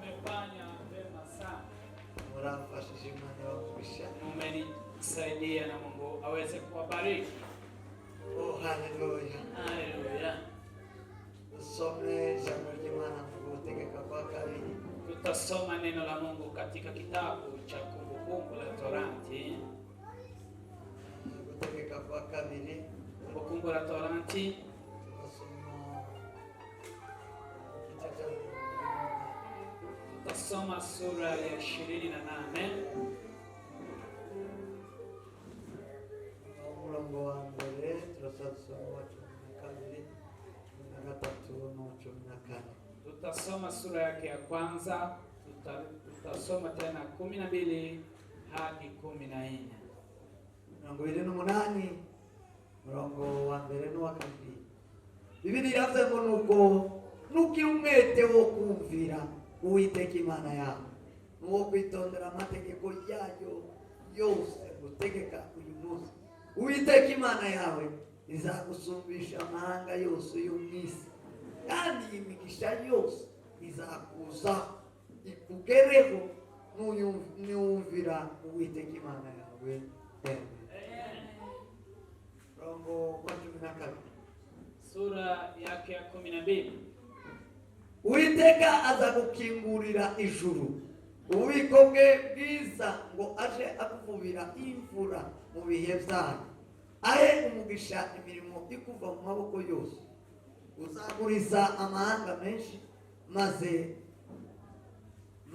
Umefanya vyema sana, Murafashije Imana ibakubisha. mumenisaidia na Mungu aweze kuwabariki. Oh, haleluya. Haleluya. Tusome ijambo ry'Imana mu gutegeka kwa kabiri. Tutasoma neno la Mungu katika kitabu cha Kumbukumbu la Torati. Gutegeka kwa kabiri. Kumbukumbu la Torati. Tutasoma sura ya 28. Umurongo wa mbere turasoma wa 12 na gatatu na 14. Tutasoma sura yake ya kwanza, tutasoma tena 12 hadi 14. Mirongo 28 umurongo wa mbere n'uwa kabiri. Bibiliya iravuga ngo nuko umwete wo kumvira Uwiteka Imana yawe nuwo kwitondera amategeko yayo yose gutegeka uyu munsi, Uwiteka Imana yawe izagusumbisha amahanga yose yo mu isi, kandi imigisha yose izakuza ikugereho nuyumvira Uwiteka Imana yawe. Rongo 12 sura yake ya 12. Uwiteka azagukingurira ijuru ububiko bwe bwiza ngo aje akuvubira imvura mu bihe byayo, ahe umugisha imirimo ikuva mu maboko yose. Uzaguriza amahanga menshi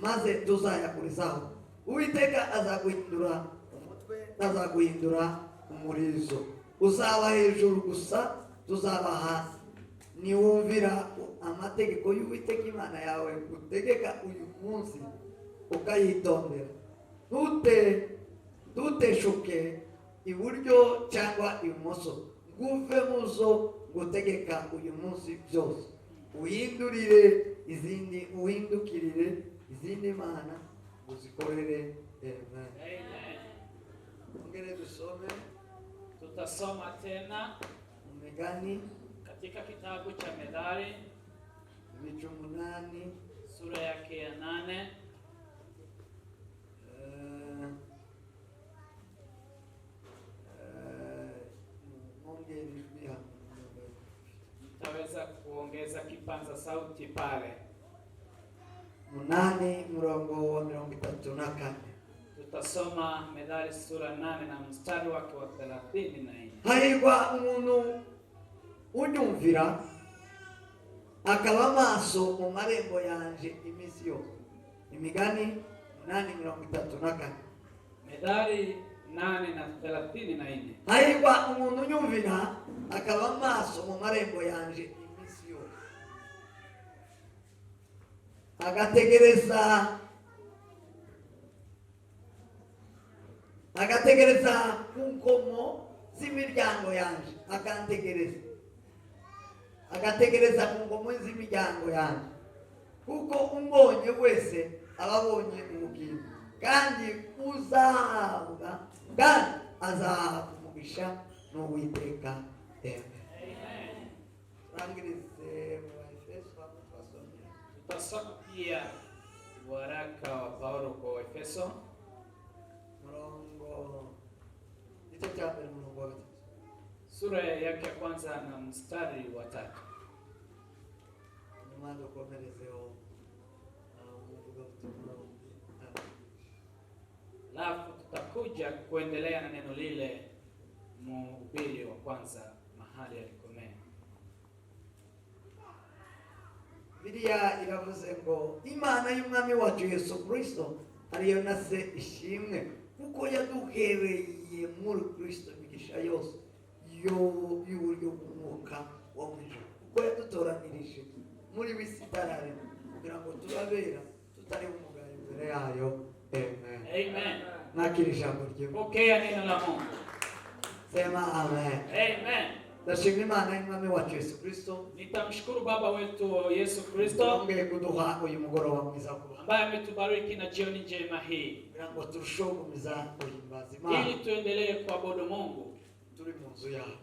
maze tuzayakurizaho. Uwiteka azaguhindura umutwe, azaguhindura umurizo. Uzaba hejuru gusa, tuzaba hasi. Niwumvira amategeko y'Uwiteka Imana yawe gutegeka uyu munsi ukayitondera, ntuteshuke iburyo cyangwa ibumoso, nguve muzo gutegeka uyu munsi byose. Uhindukirire izindi mana uzikorere. Amen. Ongere dusome. Tutasoma tena Migani katika kitabu cha Methali ibice 8 sura yake ya 8. Taweza kuongeza kipanza sauti pale. 8 murongo wa 34. Tutasoma Methali sura 8 na mstari wake wa 34. Hahirwa umuntu unyumvira akaba maso mu marembo yanje iminsi yose. Imigani 8:34. Methali 8:34. Hahirwa umuntu unyumvira akaba maso mu marembo yanje iminsi yose, agategereza ku nkomo z'imiryango yanje, agategereza ku nkomo z'imiryango yanje, kuko umbonye wese aba abonye ubugingo, kandi azahabwa umugisha n'Uwiteka. Amen. Turangirize mu Efeso twasomye. Tutasoma pia waraka wa Paulo kwa Efeso Murongo icyo cya mbere murongo wa 3. sura yake ya kwanza na mstari wa 3. Nyuma dukomerezeho umuvuga butumwa. Alafu tutakuja kuendelea na neno lile mhubiri wa kwanza mahali alikomea. Bibiliya iravuze ngo Imana y'umwami wacu Yesu Kristo ariyo na se ishimwe, kuko yaduhereye muri Kristo imigisha yose y'uburyo bw'umwuka wo mu ijuru, kuko yadutoranirije muri w'isi itararemwa kugira ngo turabera tutari umugayo imbere yayo. Amen. Amen. Nakira ijambo ry'Imana. Pokea neno la Mungu. Sema amen. Amen. Ndashimira Imana y'umwami wacu Yesu Kristo, Nitamshukuru Baba wetu Yesu Kristo ongeye kuduha uyu mugoroba mwiza kuba, ambaye ametubariki na jioni njema hii kugira ngo turusheho gukomeza guhimbaza Imana ili tuendelee kuabudu Mungu turi mu nzu yawe.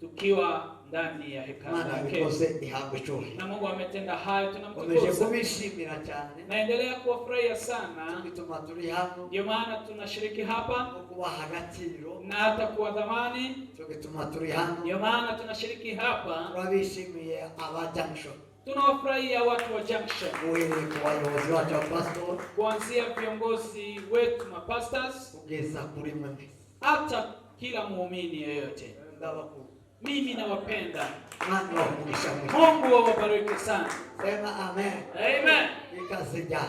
tukiwa ndani ya hekalu Imana lake. bikoze ihabwe cyubahiro. Na Mungu ametenda hayo, Komeje tunamtukuza. kubishimira cyane. Naendelea kuwafurahia sana. Bituma turi hano Ndio maana tunashiriki hapa no kubaha agaciro. na hata kuwa dhamani. Cyo gituma turi hano. Ndio maana tunashiriki hapa. Turabishimiye aba Junction. Tunawafurahia watu wa Junction. Uhereye ku bayobozi bacu ba pastor Kuanzia viongozi wetu mapastors kugeza kuri mwe. hata kila muumini yeyote. Ndabakuru. Mimi nawapenda. Mwana wa kumisha mwe. Mungu awabariki sana. Sema amen. Amen. Ikasija.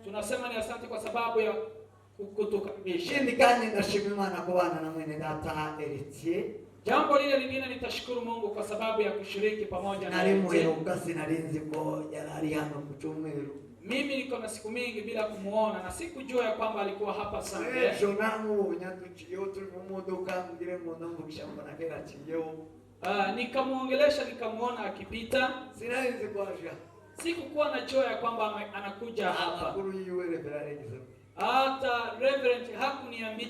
Tunasema ni asante kwa sababu ya kutukaribisha. Shindi kandi ndashima Imana kubana na mwene data Eritier. Jambo lile lingine nitashukuru Mungu kwa sababu ya kushiriki pamoja na Nari yeye. muheruka sinarinzi ko yarari hano ku cyumweru. Mimi niko na siku mingi bila kumuona na sikujua ya kwamba alikuwa hapa Sunday. Ejo namubonye duciyeho turi mu modoka ngire ngo ndamubisha mbona kera ciyeho. Nikamuongelesha nikamuona akipita. Sinarinzi ko aje. Sikukuwa na joy ya kwamba anakuja hapa. Amakuru yiwe reverend. Hata Reverend hakuniambia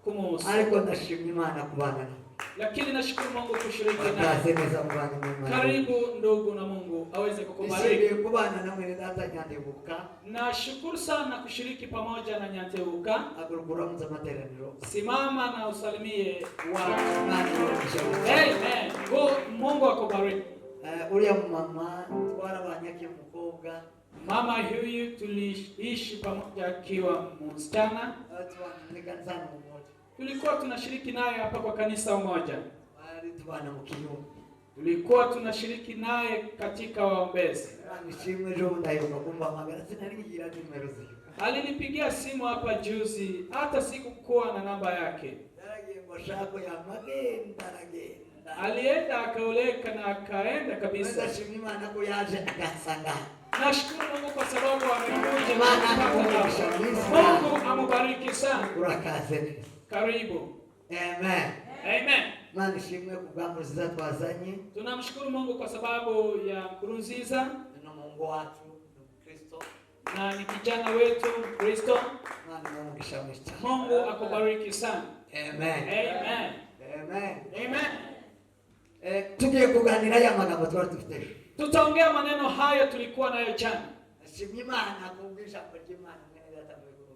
kumuhusu. Ariko ndashima Imana kubana nawe. Lakini nashukuru Mungu kushiriki naye. Akasemeza kubana nawe. Karibu ndugu na Mungu aweze kukubariki. Nishimiye kubana na mwene data Nyandebuka. Nashukuru sana kushiriki pamoja na Nyantebuka. Agurugura mu materaniro. Simama na usalimie watu. Amen. Amen. Mungu akubariki. Uriya mama twarabanye umukobwa. Mama huyu tuliishi pamoja akiwa msichana. Tulikuwa tunashiriki naye hapa kwa kanisa moja. Tulikuwa tunashiriki naye katika waombezi. Alinipigia simu hapa juzi, hata sikukuwa na namba yake. Alienda akaoleka na akaenda kabisa. Nashukuru Mungu kwa sababu amekuja. Mungu amubariki sana. Karibu. Amen. Amen. Mana ishimwe kubw'amuriza twazanye. Tunamshukuru Mungu kwa sababu ya Nkurunziza. Na Mungu wetu Kristo. Na ni kijana wetu Kristo. Mungu akubariki sana. Amen. Amen. Amen. Amen. Tugiye kuganira ya magambo twari dufite. Tutaongea maneno hayo tulikuwa nayo jana.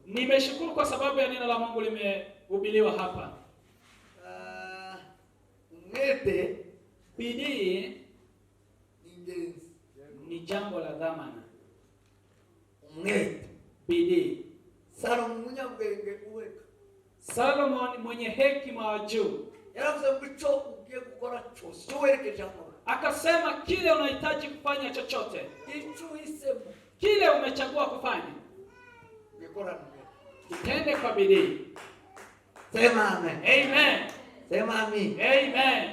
Nimeshukuru kwa sababu ya neno la Mungu limehubiriwa hapa. Umwete, bidii ni jambo la dhamana. Umwete, bidii. Solomon mwenye hekima wa juu akasema kile unahitaji kufanya chochote, kile umechagua kufanya, utende kwa bidii. Sema amen. Amen. Sema amen. Amen.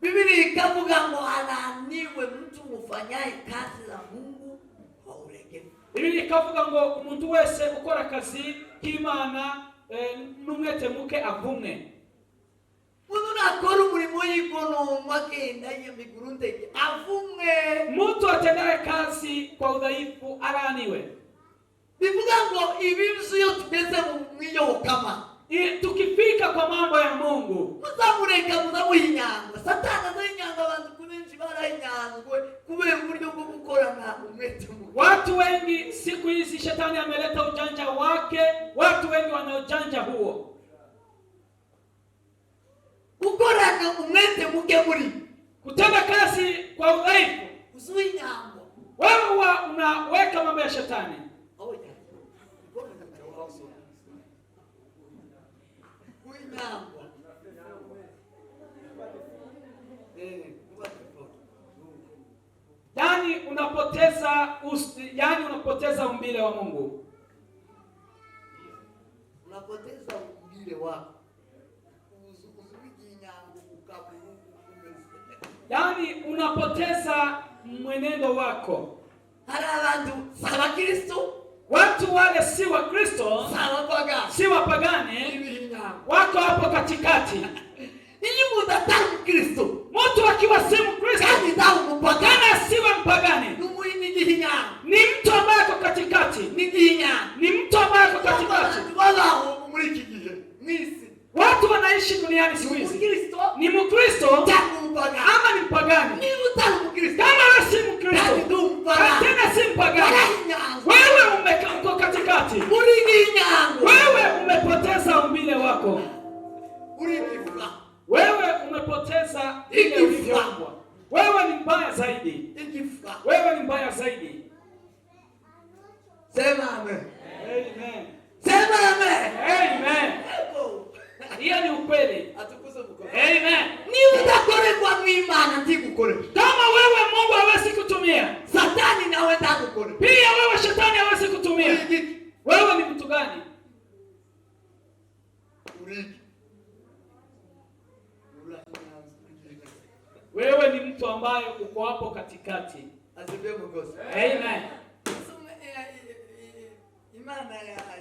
Biblia ikavuga ngo ananiwe mtu mufanyaye kazi za Mungu haureke. Biblia ikavuga ngo umuntu wese ukora kazi k'Imana n'umwete muke avumwe. Umuntu nakora umurimo y'ikonomwa agenda yemiguru ndege avumwe. Mtu atendaye kazi kwa udhaifu araniwe. Bivuga ngo ibintu yo tugeze mu mwiyokama. Tukifika kwa mambo ya Mungu, muzamureka muzamuhinyanga. Satani azahinyanga abantu kubenshi barahinyangwe kubera uburyo bwo gukorana umwete mu. Watu wengi siku hizi shetani ameleta ujanja wake, watu wengi wana ujanja huo. Gukorana umwete muke muri. Kutenda kazi kwa udhaifu. Uzuhinyanga. Wewe unaweka mambo ya shetani. unapoteza umbile wa Mungu. Unapoteza umbile wako. Yaani unapoteza mwenendo wako. Hari abantu saba Kristo, watu wale si wa Kristo, si wapagani, wako hapo katikati. Ili mudatamu Kristo, mtu akiwa si Mkristo, mpagani si mpagani, ni mtu ambaye ako katikati, ni mtu ambaye ako katikati. Watu wanaishi duniani siku hizi, ni nyango. Wewe uko katikati. Uri nyango. Wewe umepoteza umbile wako. Uri kifua. Wewe umepoteza ile ulivyoumbwa. Wewe ni mbaya zaidi. Ikifua. Wewe ni mbaya zaidi. Sema amen. Amen. Sema amen. Amen. Hiyo ni ukweli. Atukuze Mungu. Amen. Ni utakore kwa mwimana ndikukore. Kama wewe Mungu hawezi kutumia, Satani nawe ndakukore. pia wewe shetani hawezi kutumia. Wewe ni mtu gani? Wewe ni mtu ambaye uko hapo katikati. Asifiwe Mungu. Amen. Imana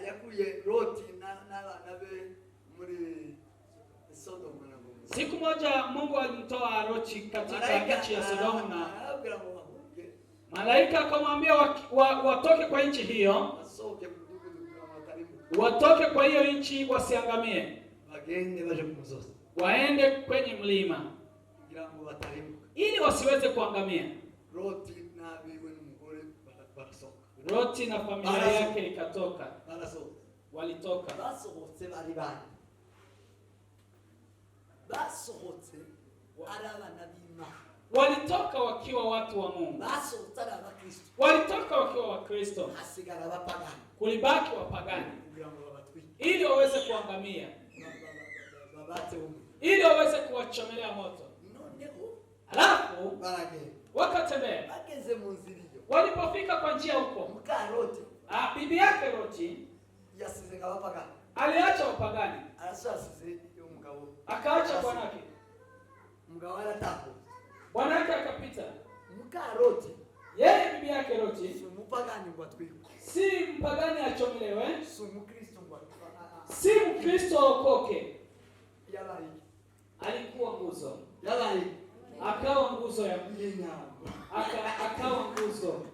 yakuye Loti nabe muri Sodoma na Gomora. Siku moja Mungu alimtoa Loti katika nchi ya Sodoma na malaika akamwambia watoke kwa nchi hiyo. Watoke kwa hiyo nchi wasiangamie. Waende kwenye mlima ili wasiweze kuangamia. Loti na familia yake ikatoka. Walitoka. Walitoka wakiwa watu wa Mungu. Walitoka wakiwa Wakristo. Kulibaki wapagani ili waweze kuangamia, ili waweze kuwachomelea moto. Halafu wakatembea. Walipofika kwa njia huko, bibi yake Loti aliacha wapagani, akaacha bwanake. Bwanake akapita. Yeye bibi yake Loti si mpagani achomelewe, si Mkristo okoke. Alikuwa nguzo. Akawa nguzo ya mjini. Akawa nguzo.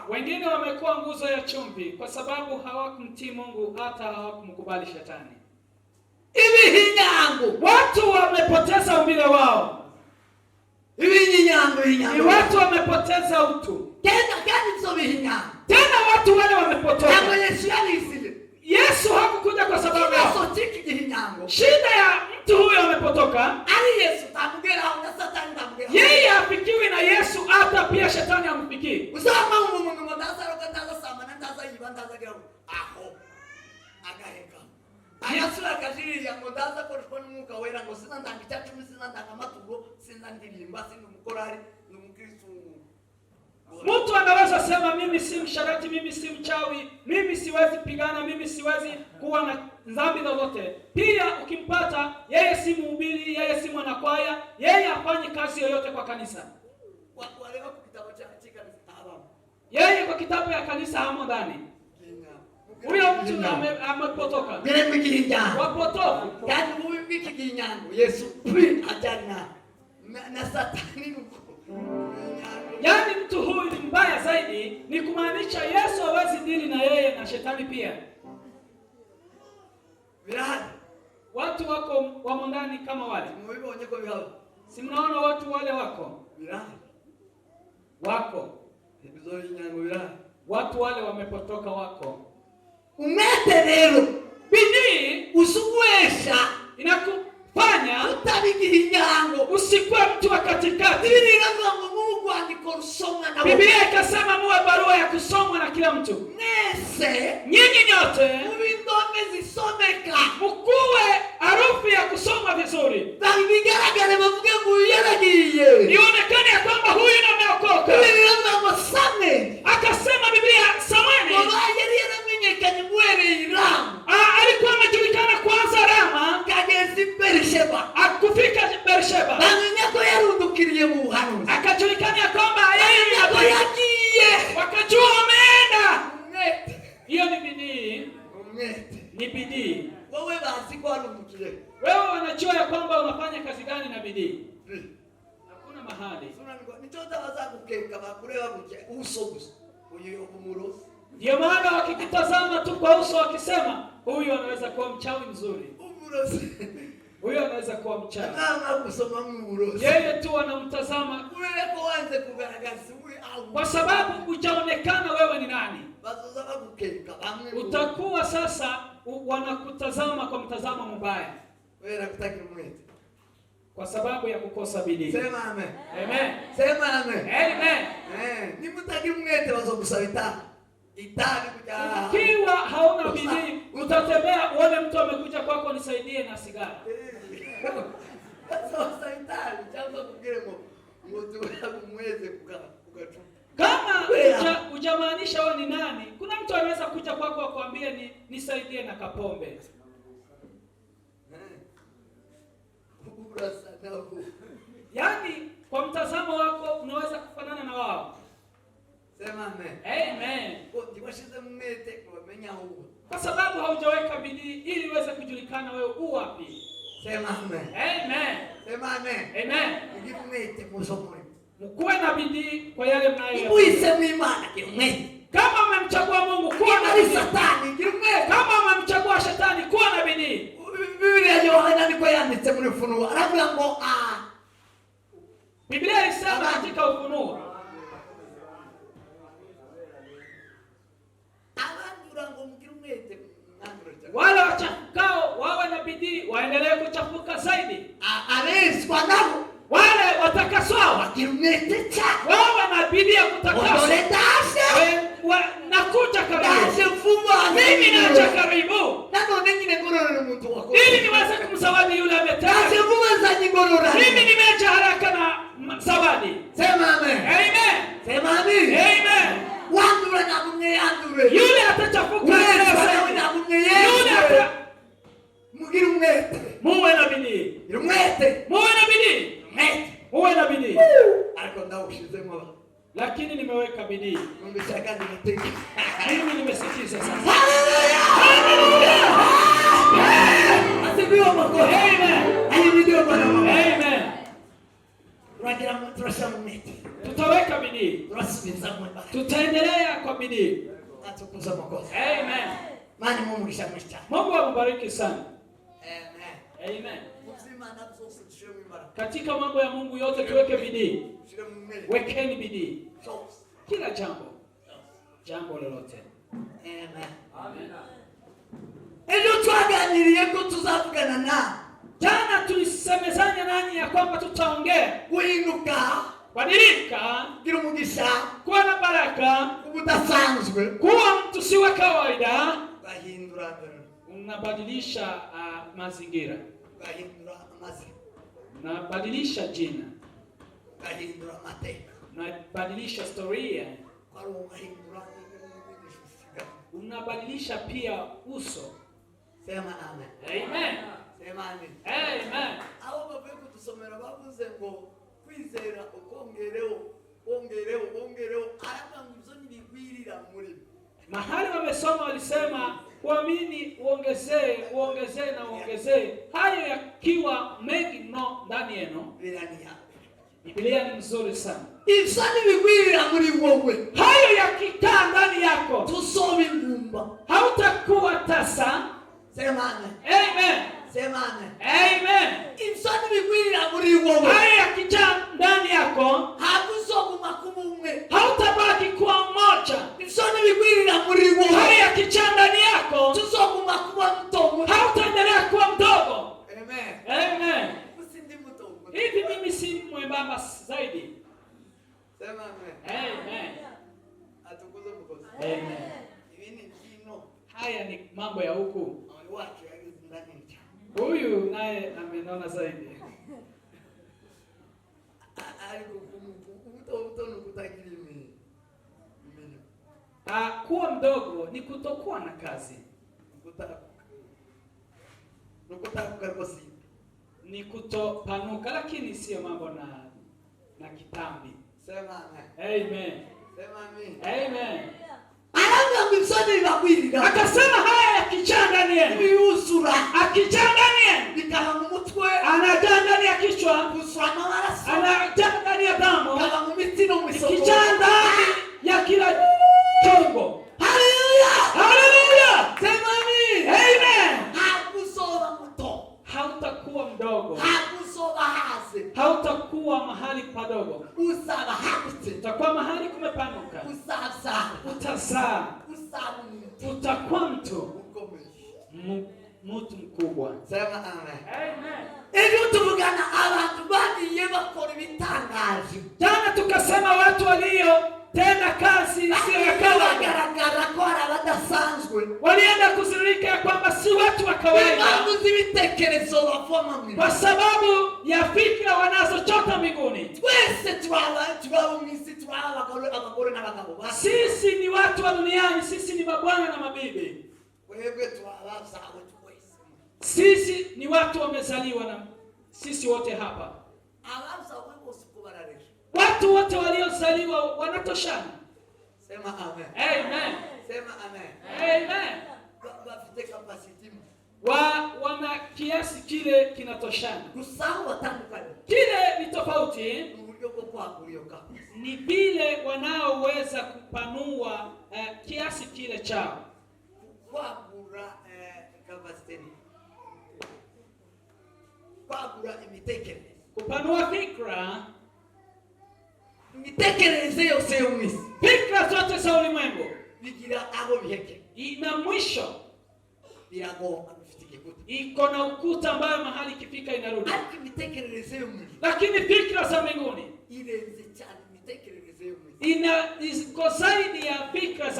Wengine wamekuwa nguzo ya chumvi kwa sababu hawakumtii Mungu, hata hawakumkubali shetani. Hivi hinyango Watu wamepoteza umbile wao. hivi hinyango Ni watu wamepoteza utu. Tena watu wale wamepotoka. Yesu hakukuja kwa sababu ya shida ya mtu huyo amepotoka. Yeye hafikiwi na Yesu, hata pia shetani hamfikii. Ayasura kashiri ya ngodaza korespond muka wera ngo sina ndanga cyacumi sina ndanga maturo sina ndirimba sina mukorari ni mukristo. Mtu anaweza sema mimi si msharati, mimi si mchawi, mimi siwezi pigana, mimi siwezi kuwa na dhambi zozote. Pia ukimpata yeye si mhubiri, yeye si mwanakwaya, yeye hafanyi kazi yoyote kwa kanisa. Wale wako kitabu cha Yeye kwa kitabu ya kanisa hamo ndani. Huyo mtu amepotoka. Wapotoka. Yaani huyu wiki kinyango Yesu pwi ajana na Satani nuko. Yaani mtu huyu ni mbaya zaidi, ni kumaanisha Yesu hawezi dili na yeye na shetani pia. Virani. Watu wako ndani kama wale. Si mnaona watu wale wako? Virani. Wako. Ebizori nyango virani. Watu wale wamepotoka wako. Umete rero bidii usuwesha inakufanya utabigihinyango usikuwe mtu wa katikati. Biblia inasema Mungu alikusoma na Biblia ikasema muwe barua ya kusomwa na kila mtu. Nese nyinyi nyote mubindome zisomeka mkuwe harufu ya kusoma vizuri. Bigaragare bavuge ngo yaragiye Ionekane ya kwamba huyu ameokoka. Biblia inasema Samuel akasema Biblia Samueli alikuwa amejulikana kwanza Rama kagezi Bersheba akufika Bersheba banyako yarundukiriye mu buhanuzi akajulikana ya kwamba yeye yagiye wakajua ameenda. Hiyo ni bidii. Ni bidii. Wewe basi kwa arundukiye Wewe wanajua ya kwamba unafanya kazi gani na bidii. Hakuna mahali. Nichota waza kukeka bakurewa buke uso gusa uyo umurozi. Ndio maana wakikutazama tu kwa uso wakisema huyu anaweza kuwa mchawi mzuri. uburozi. Huyo anaweza kuwa mchawi. Mama kusoma uburozi. Yeye tu anamtazama Wewe kwanza kugaragaza wewe au. kwa sababu hujaonekana wewe ni nani. Bazoza bakukeka bamwe. Utakuwa sasa wanakutazama kwa mtazamo mbaya. Wewe unakutaka mwete. Kwa sababu ya kukosa bidii. Sema amen. Amen. Sema amen. Amen. Ni mutaki mwete wazokusabita. Itabi kuja. Ukiwa hauna bidii, utatembea uone mtu amekuja kwako nisaidie na sigara. Sasa itabi chanzo kugemo. Mtu wangu mweze kukatu. Kama hujamaanisha wewe ni nani, kuna mtu anaweza kuja kwako akwambie nisaidie na kapombe. Yaani kwa mtazamo wako unaweza kufanana na wao. Sema amen. Amen. Ndiwashize mwete kumenya huko. Kwa sababu haujaweka bidii ili uweze kujulikana wewe u wapi. Sema amen. Amen. Sema amen. Amen. Ngimwete musomwe. Mkuwe na bidii kwa yale mnayo. Muise mwimana kimwete. Kama umemchagua Mungu kuwa na bidii. Satani kimwete. Kama umemchagua shetani kuwa na bidii. Biblia Yohana niko yanditse muri Ufunuo. Aravuga ngo Biblia inasema katika Ufunuo. Wale wachafukao wawe na bidii waendelee kuchafuka zaidi. Wale watakaswao wawe na bidii ya kutakaswa. Nakuja karibu. Mimi naja karibu. Ili niweze kumzawadi yule ametenda. Mimi nimeja haraka na zawadi. Sema amen. Amen. Sema amen. Amen. Wandura na munye yandure. Yule atachafuka. Yule mugira umwete. Muwe na bidii. Umwete. Muwe na bidii. Umwete. Muwe na bidii. Ariko ndawushizemo. Lakini nimeweka bidii. Umeshaka nimeteka. Mimi nimesikiza sasa. Hallelujah. Asifiwe Mungu. Amen. Hii ndio Bwana Mungu. Amen. Tunasema umwete. Tutaweka bidii. Tunasubiza Mungu. Tutaendelea kwa bidii. Atukuza Mungu. Amen. Maana Mungu kishamwisha. Mungu akubariki sana. Amen. Amen. Mzima na zote tusheme mara. Katika mambo ya Mungu yote tuweke bidii. Wekeni bidii. Kila jambo lolote. Amen. Ejo twaganiriye ko tuzavugana na. Jana tulisemezanya nani ya kwamba tutaongea kuinuka, badilika, gira umugisha, kuwa na baraka, ubudasanzwe, kuwa mtu si wa kawaida, bahindura unabadilisha mazingira, bahindura amazi, unabadilisha jina, bahindura mateka, unabadilisha historia, kwa roho bahindura unabadilisha pia uso. Sema amen. Amen. Sema amen. Amen. Abo bavuye kutusomera bavuze ngo kwizera ukongereho arabanga ibyo nibigwirira muri. Mahali wamesoma walisema kuamini uongezee na uongezee. Hayo yakiwa mengi mno ndani yenu. Biblia ni nzuri sana. Ibyo nibigwirira muri wowe. Hayo yakikaa ndani yako. Tusome ngumba. Hautakuwa tasa. Sema amen. Amen. Sema amen. Amen. Ibyo nibigwirira muri wowe. Hayo yakikaa ndani yako. Hakuzoguma kumumwe. Hautabaki kuwa mmoja. Ibyo nibigwirira muri wowe. Hayo yakikaa ndani yako. Tuzoguma kuwa mdogo. Hautaendelea kuwa mdogo. Amen. Amen. Usindi mdogo. Hivi mimi si mwembamba zaidi. Sema amen. Amen. Atukuze Mungu. Amen. Hivi ni jino. Haya ni mambo ya huku. Watu ndani. Huyu naye amenona zaidi. Kuwa mdogo ni kutokuwa na kazi. Ni kutopanuka, lakini sio mambo na kitambi. Sema amen. Sema amen. Amen. Akasema haya yakijaa ndani yenu. Yusura. Akijaa ndani yenu. Nikala mumutwe. Anajaa ndani ya kichwa. Kuswana marasi. Anajaa ndani ya damu. Kala mumitino mwisoko. Ikijaa ndani ya kila chombo. Hallelujah. Hallelujah. Sema amen. Amen. Hakusoma muto. mdogo, hakuzoba hasi, hautakuwa mahali padogo, uzaba hagutse, utakuwa mahali kumepanuka, uzazaa, utazaa, uzaba umuntu utakuwa mtu ukomeye, mtu mkubwa. sema amen. Amen. Iyo tuvugana abantu bagiye bakora ibitangaje, Jana tukasema watu waliotenda kazi isiyo ya kawaida, bagaragara ko ari abadasanzwe, walienda kuzirika ya kwamba si watu wa kawaida, impamvu z'ibitekerezo bavoma mu kwa sababu ya fikra wanazochota mbinguni. twese turaba mu isi, turaba abagore n'abagabo, Sisi ni watu wa duniani, sisi ni mabwana na mabibi, twebwe turaba zawe twese, sisi ni watu wamezaliwa na sisi wote hapa. abazawe bose uko bararesha, Watu wote waliozaliwa wanatoshana. sema amen. Amen. Sema amen. Amen. Bafite capacity mu Wana kiasi kile kinatoshana. gusaho batandukanye, Kile ni tofauti, uburyo bwo kwagurioka, ni vile wanaoweza kupanua kiasi kile chao. kwagura capacity, kwagura imitekerereze, Kupanua fikra, imitekerereze yose yo mu isi fikra zote za ulimwengu bigira aho biheke, ina mwisho, biragoba, bifite igikuta, iko na ukuta ambayo mahali ikifika inarudi. ariko imitekerereze yo mu isi Lakini fikra za mbinguni irenze cyane imitekerereze yo mu isi. iko zaidi ya fikra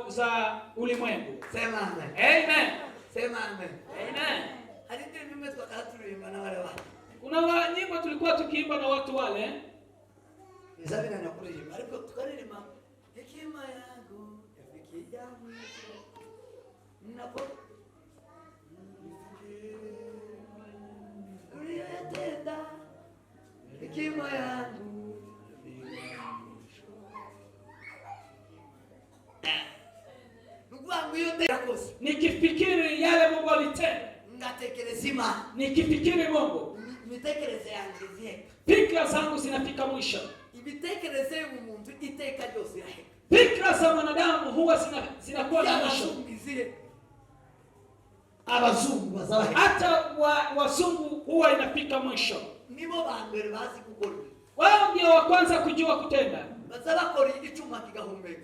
za ulimwengu. Sema amen. Amen. Sema amen. Amen. Hari ndirimbo imwe twakaturimba na wale watu, Kuna nyimbo tulikuwa tukiimba na watu wale, nizabi na nakuririmba, ariko tukaririmba hekima yangu yafikia mwisho ninapo uliyotenda, hekima yangu yafikia mwisho. Ndugu wangu, hiyo ndio kosa. nikifikiri yale Mungu alitenda, Ngatekereza Imana, nikifikiri Mungu, imitekerereze yanjye ziheka, fikra zangu zinafika mwisho. imitekerereze y'umuntu iteka ryose iraheka, Fikra za mwanadamu huwa zinakuwa na mwisho. y'abazungu iziheka, abazungu bazabaheka, Hata wazungu huwa inafika mwisho. nibo ba mbere bazi gukora, Wao ndio wa kwanza kujua kutenda. baza bakora icyuma kigahumeka,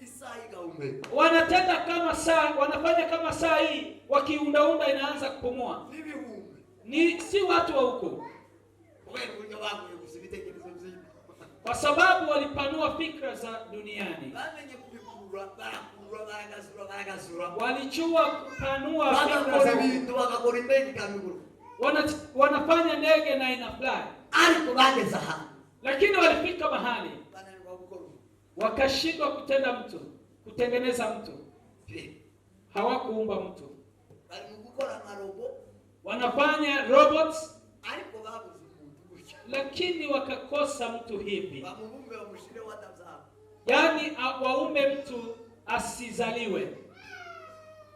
isaha igahumeka, Wanatenda kama saa, wanafanya kama saa hii, wakiundaunda inaanza kupumua. n'ibihumbi, Si watu wa huko, kubera uburyo baguye gusa ibitekerezo by'Imana, kwa sababu walipanua fikra za duniani, bamenye kubikurura, baragazura, walijua kupanua fikra bagakora za ibintu, bagakora indege ikamiguruka, wanafanya ndege na ina fly, ariko bageze ahantu lakini walifika mahali bananirwa gukora wakashindwa kutengeneza mtu, hawakuumba mtu. bari mu gukora amarobo, Wanafanya robots, ariko babuze umuntu gutya, lakini wakakosa mtu hivi, bamubumbe bamushire watazaba, yaani waumbe mtu asizaliwe.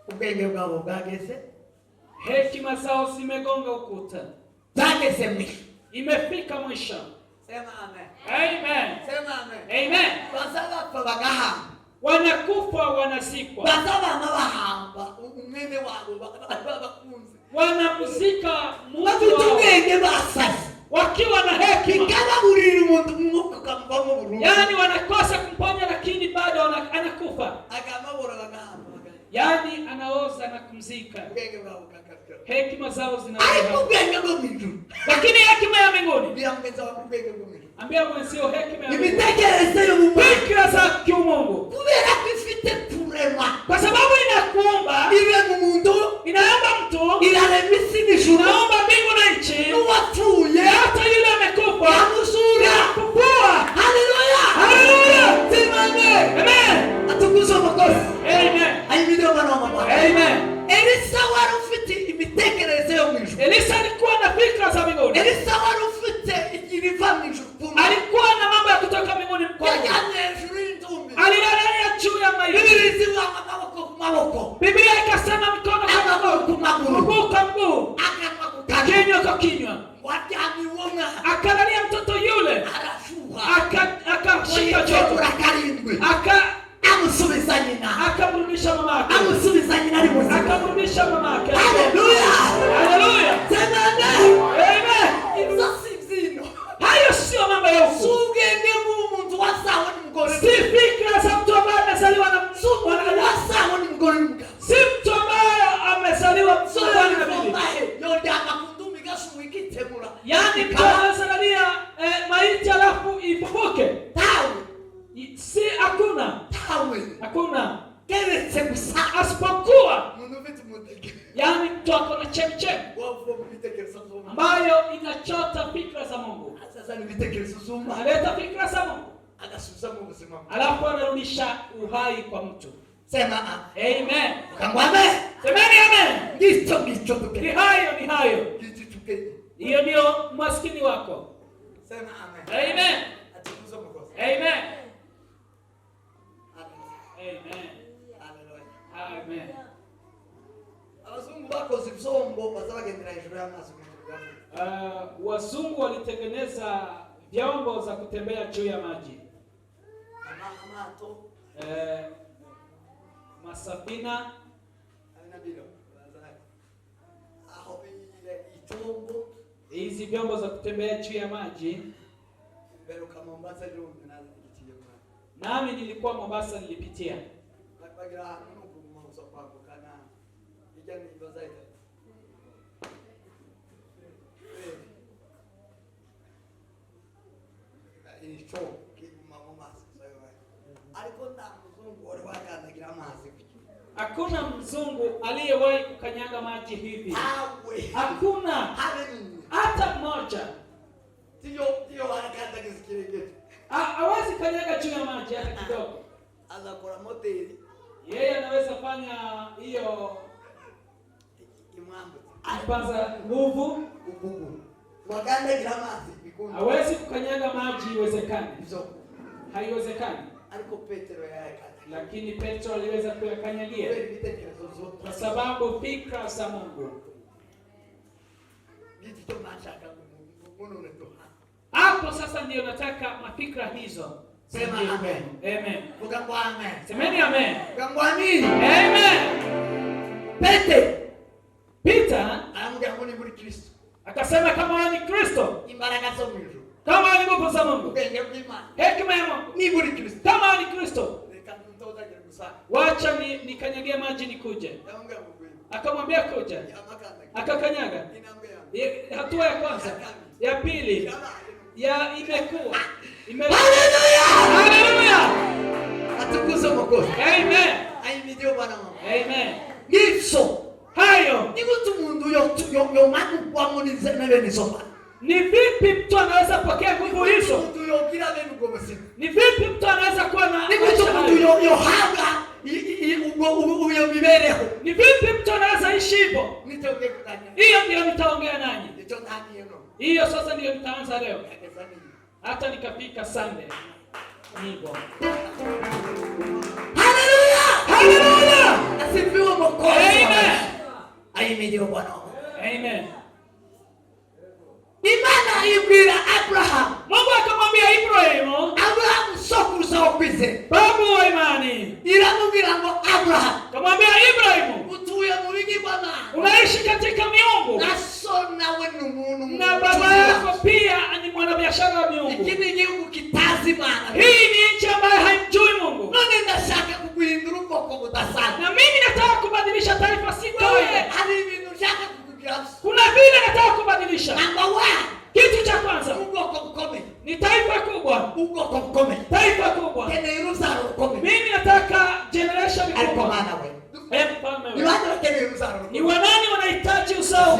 ubwenge bwabo bwageze, Hekima zao zimegonga ukuta, zageze mwisho. imefika mwisho. Sema amen. Amen. Sema amen. Amen. Bazabapfa bagahamba, Wanakufa, wanazikwa, bazabana bahamba umwene wabo bakunze, wanamzika Mungu bafite wao ubwenge basaze, wakiwa na hekima, bikababurira umuntu umwuka ukamuvamo burundu, yaani wanakosa kumponya, lakini bado anakufa, akamabura bagahamba, yaani anaoza na kumzika. ubwenge bwabo bwakabya, Hekima zao ariko zinazoa, ubwenge bwo mw'ijuru, lakini hekima ya mbinguni, biramugeza wa ubwenge bwo mw'ijuru, ambia mwenzio hekima ya mbinguni, imitekerereze y'umuntu, fikra za kiumungu, kubera ko ifite kurema, kwa sababu inakuumba, ibe mu muntu, inaomba mtu, irarema isi n'ijuru, inaomba mbingu na nchi, n'uwapfuye hata yule amekufa yamusura. kufua. Haleluya! Haleluya! Sema amen. Amen. Atukuzwe Mwokozi. Amen. Ahimidiwe Bwana wa mabwana. Amen. Elisa wari ufite imitekerereze yo mu ijuru. Elisa alikuwa na fikra za mbinguni, Elisa wari ufite ibiva mu ijuru ku mana. alikuwa na mambo ya kutoka mbinguni mkono, Yajyanye hejuru y'intumbi. alilalia juu ya maiti. Biblia zivuga amaboko ku maboko, Biblia ikasema mikono kwa amaguru ku mkono, maguru, mguu kwa mguu, akanwa ku kanwa. kinywa kwa kinywa. Wajyanye uwona Akalalia mtoto yule, arashuha, akashika joto, kura karindwi, amusubiza nyina, akamrudisha mamake, amusubiza nyina ari muzima. akamrudisha mamake. Haleluya! Haleluya. Sema ambayo inachota fikra za Mungu, analeta fikra za Mungu, alafu anarudisha uhai kwa mtu. Sema amen. Amen. Semeni amen. Ndicho ni hayo. Hiyo ndio maskini wako. Sema amen. Amen. Atukuza Mungu. Amen. Amen. Amen. Amen. Abazungu bakoze ibisombo bazabagendera hejuru y'amazi. Wazungu walitengeneza vyombo za kutembea juu ya maji. Amato. Masafina. Hizi vyombo za kutembea juu ya maji. Nami nilikuwa Mombasa, nilipitia. Hakuna mzungu aliyewahi kukanyaga maji hivi. Hakuna hata mmoja. Ndio wanakata kisikirege. Hawezi kanyaga juu ya maji hata kidogo. Anakora moteli. Yeye anaweza fanya hiyo imambo. Ipaza nguvu. Wakanda gramasi bikundi. Hawezi kukanyaga maji, iwezekani. Haiwezekani. Aliko Petro yake. Lakini Petro aliweza kuyakanyagia kwa sababu fikra za Mungu. Hapo sasa ndio nataka mafikra hizo. Sema amen. Amen. Ukangwa amen. Semeni amen. Ukangwa nini? Amen. Peter anamwambia muri Kristo. Akasema kama wewe ni Kristo, imbaraka za Mungu. kama wewe ni nguvu za Mungu, hekima ya Mungu, ni muri Kristo. kama wewe ni Kristo, wacha nikanyagie maji nikuje. Akamwambia kuja. Akakanyaga. Hatua ya kwanza, ya pili, ya imekuwa. Haleluya! Haleluya! Atukuze Mungu. Amen. Ahimidiwe Bwana Mungu. Amen. Ngitso hayo ni mtu mundu yo manu kwa munize na bene sopa. Ni vipi mtu anaweza pokea nguvu hizo? Mtu yo kila bene ngomesi. Ni vipi mtu anaweza kuwa na ni mtu mundu yo hanga uyo mibereho. Ni vipi mtu anaweza ishi hivyo? Nitoke kutanya. Hiyo ndio nitaongea nanyi. Nitotani yeno. Hiyo sasa ndio nitaanza leo. Hata nikafika Sunday. Hivyo. Haleluya! Haleluya! Asifiwe Mwokozi. Amen. Ahimidiwe Bwana. Amen. Imana ibwira Abraham. Mungu akamwambia Ibrahimu, Abraham sokuruza okwize. babu wa imani. Iramubwira ngo Abraham. Akamwambia Ibrahimu, utuye mu bigi Bwana. Unaishi katika miungu. Naso nawe ni umuntu. Na baba yako pia ni mwanabiashara wa miungu. Ikindi gihugu kitazi Bwana. Hii ni nchi ambayo haimjui Mungu. None ndashaka kuguhindura ubwoko budasana. Na mimi nataka kubadilisha taifa si kawaida. Hari ibintu nshaka kukugira. Kuna vile nataka kubadilisha. Number 1. Kitu cha kwanza, ubwoko bukomeye. Ni taifa kubwa. Ubwoko bukomeye. Taifa kubwa. Tena Yerusalemu bukomeye. Mimi nataka generation kubwa. Alikuwa maana wewe. Ni watu wa Kenya Yerusalemu. Ni wanani wanahitaji usawa?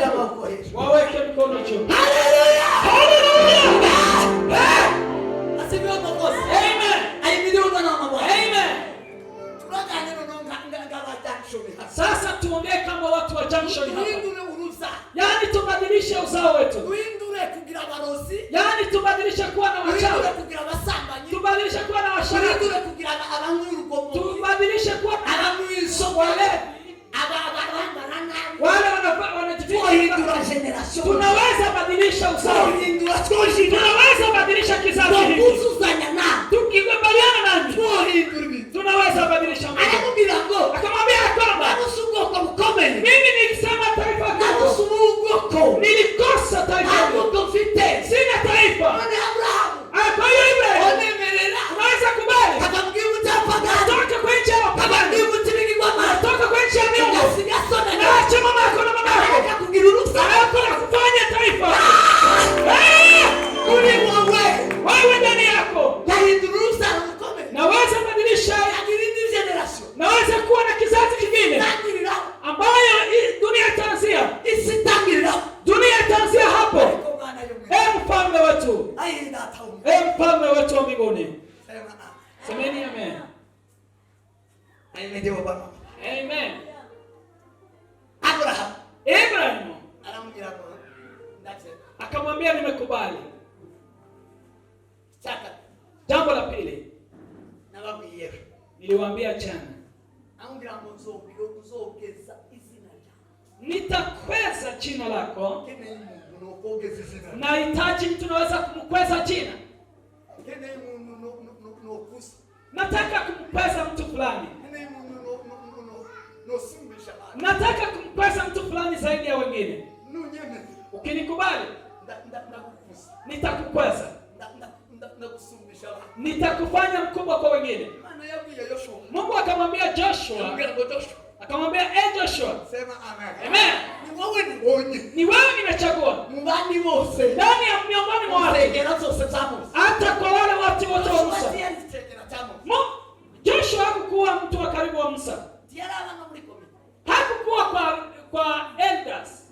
Waweke mkono juu. Haleluya! Haleluya! Asifiwe Mwokozi. Amen. Ahimidiwe Bwana wa mabwana. Amen. Tunataka neno ngaba junction. Sasa tuongee kama watu wa junction hapa. Tuhindure uruza. Yaani tubadilishe uzao wetu. Tuhindure kugira abarozi. Yaani tubadilishe kuwa na wachawi. Tuhindure kugira abasambanyi. Tubadilishe kuwa na washarati. Tuhindure kugira abangurugomo. Tubadilishe kuwa na abamwiso wale. Wale wanahindura generation. Tunaweza badilisha uzao. Tunaweza badilisha kizazi hiki. Tukikubaliana nani? Tunaweza badilisha mambo. Akamwambia kwamba mimi nilisema taifa kubwa. Nilikosa taifa kubwa. Sina taifa. Kwa hiyo Ibrahimu unaweza kubali. Toka kwa nchi ya wapagani. Toka kwa nchi ya miungu. Naacha mama yako na mama yako. Kufanya taifa. Akamwambia nimekubali. Chaka. Jambo la pili, Na babwiye. niliwaambia jana, Angira ngo uzogeza izina ryawe. nitakweza jina lako. Keneye umuntu nokogeza izina. Nahitaji mtu naweza kumkweza jina. Keneye umuntu nokusa. Nataka kumkweza mtu fulani. Keneye umuntu nosumbisha abantu. Nataka kumkweza mtu fulani zaidi ya wengine. Nunyeme. Ukinikubali, ndakukusa. nitakukweza. Ndakusumbisha abantu. Nitakufanya mkubwa kwa wengine. Maana yabwiye Yoshua. Mungu akamwambia Joshua, akamwambia Joshua, sema amen. Amen. Ni wewe nibonye. Ni wewe nimechagua. Mubani wose. Ndani ya miongoni mwa watu. Segera zose za Musa. Hata kwa wale watu wote wa Musa. Musa. Joshua hakukuwa mtu wa karibu wa Musa. Hakukuwa kwa elders.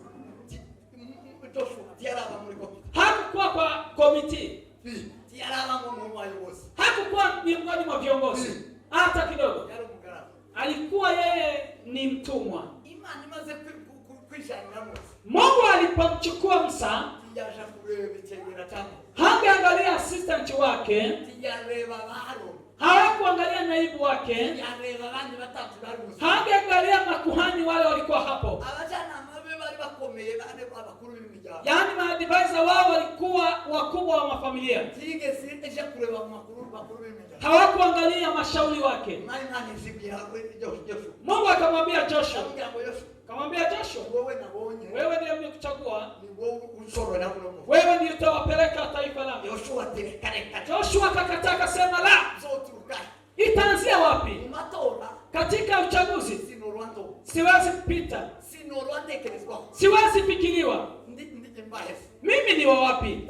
Hakukuwa kwa committee. Hakukuwa miongoni mwa viongozi. Hata kidogo. Alikuwa yeye ni mtumwa. Mungu alipomchukua Musa, hangeangalia assistant wake, hawakuangalia naibu wake, hangeangalia makuhani wale walikuwa hapo. Yaani maadvisor wao walikuwa wakubwa wa mafamilia. Hawakuangalia mashauri wake. Mungu akamwambia Joshua, wewe ndiye nimekuchagua. Wewe ndiye utawapeleka taifa langu. Joshua akakataa, akasema la. Itaanzia wapi? Katika uchaguzi. Siwezi kupita. Siwezi fikiriwa. Mimi ni wa wapi?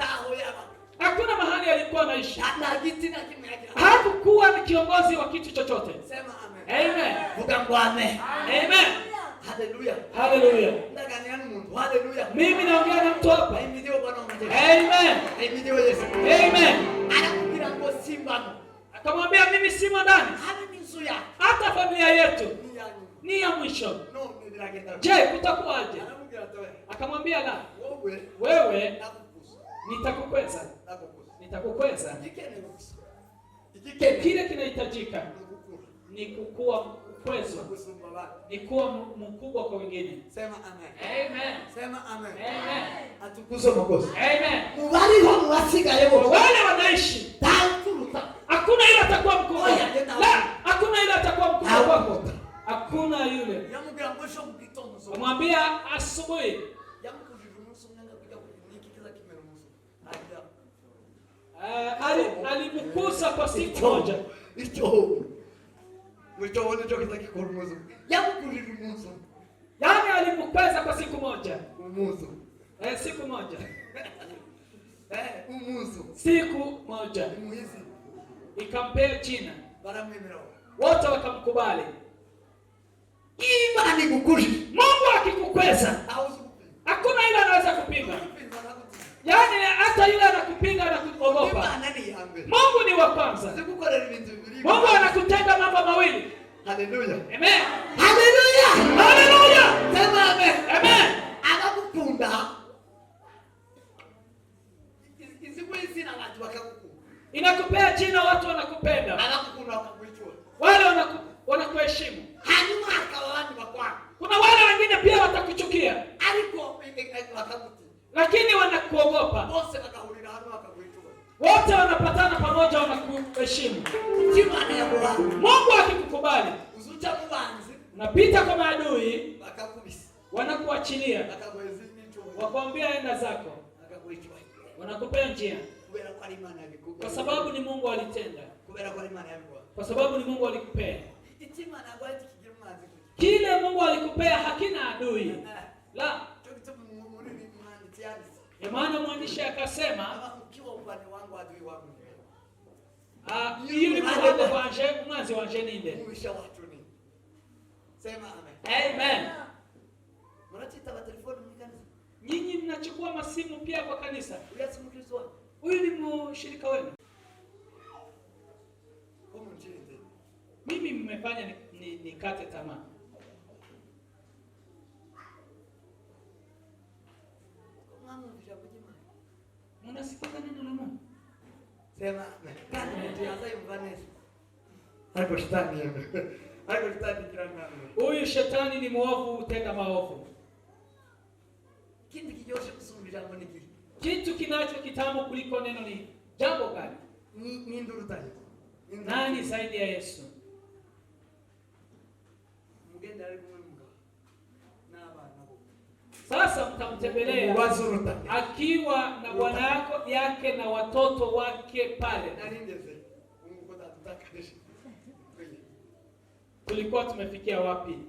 Hakuna mahali alikuwa anaishi. Hakukuwa ni kiongozi wa kitu chochote. Sema amen. Amen. Amen. Hallelujah. Hallelujah. Hallelujah. Mimi naongea na mtu hapa. Amen. Amen. Akamwambia mimi simo ndani. Hata familia yetu ni ya mwisho. Je, kutakuwaje? Akamwambia la. Wewe nitakukweza. Kile kinahitajika ni kukua kwezwa. Ni kuwa mkubwa kwa wengine. Sema amen. Amen. Sema amen. Amen. Atukuzwe Mwokozi. Amen. Mubariho mwasigaye bo. Wale wanaishi. Hakuna yule atakuwa mkubwa. La, hakuna yule atakuwa mkubwa kwako. Hakuna yule. Yamubwira ngo sho mugitondo. Amwambia asubuhi. Yamukujije umunsi umwe ngakuja nikikiza kimera umunsi. Alimkuza kwa siku moja. Mwichowone chokiza kikuru muzu. Yamukujije umunsi. Yaani alimkweza kwa siku moja. Umuzu. Siku moja. Umuzu. Siku moja. Muhizi. Ikampea jina. Baramwemera. Wote wakamkubali. Imani kukushi. Mungu akikukweza, hakuna yule anaweza kupinga. Yaani hata yule anakupinga na kuogopa. Mungu ni wa kwanza. Mungu anakutenda mambo mawili. Hallelujah. Amen. Hallelujah. Hallelujah. Sema amen. Amen. Anakupunda. Isikuizina watu wakakukunda. Inakupea jina, watu wanakupenda. Anakukunda wakakuichua. Wale wanakuheshimu. Hanyuma akawani wakwako. Kuna wale wengine pia watakuchukia. Aliko wakakuti. Lakini wanakuogopa. Bose wakahulira hano wakakuichua. Wote wanapatana pamoja, wanakuheshimu. Chimana ya Bwana. Mungu akikukubali, Uzucha mubanzi. Unapita kwa maadui, Wakakubisi. Wanakuachilia. Wakakwezi nicho. Wakwambia enda zako. Wakakuichua. Wanakupea njia. Kubera kwa imani yako. Kwa sababu ni Mungu alitenda. Kubera kwa imani yako. Kwa sababu ni Mungu alikupea. Ichimana kwa kigira mwanzi. Kile Mungu alikupea hakina adui. La. Maana mwandishi akasema, ukiwa upande wangu adui wangu. Yule mwangu wanje, mwanzi wanje ninde. Muisha watu ni. Sema amen. Amen. Mnachita wa telefoni mkanisa. Nyinyi mnachukua masimu pia kwa kanisa. Yesu Mkristo wako. Huyu ni mshirika wenu. Humu nchini. Mimi mmefanya nikate tamaa. asipata neno la Mungu. Sema kandi mtu yaza yumvanesa. Hapo shetani yeye. Hapo shetani kila mara. Huyu shetani ni mwovu, utenda maovu. Kitu kijoshe kusumbira ngo niki. Kitu kinacho kitamu kuliko neno ni jambo gani? Ni nduru tani. Nani zaidi ya Yesu? Mugenda ari kumwe mga. Na abana. Sasa mtamtembelea akiwa na bwana yake na watoto wake pale. Tulikuwa tumefikia wapi?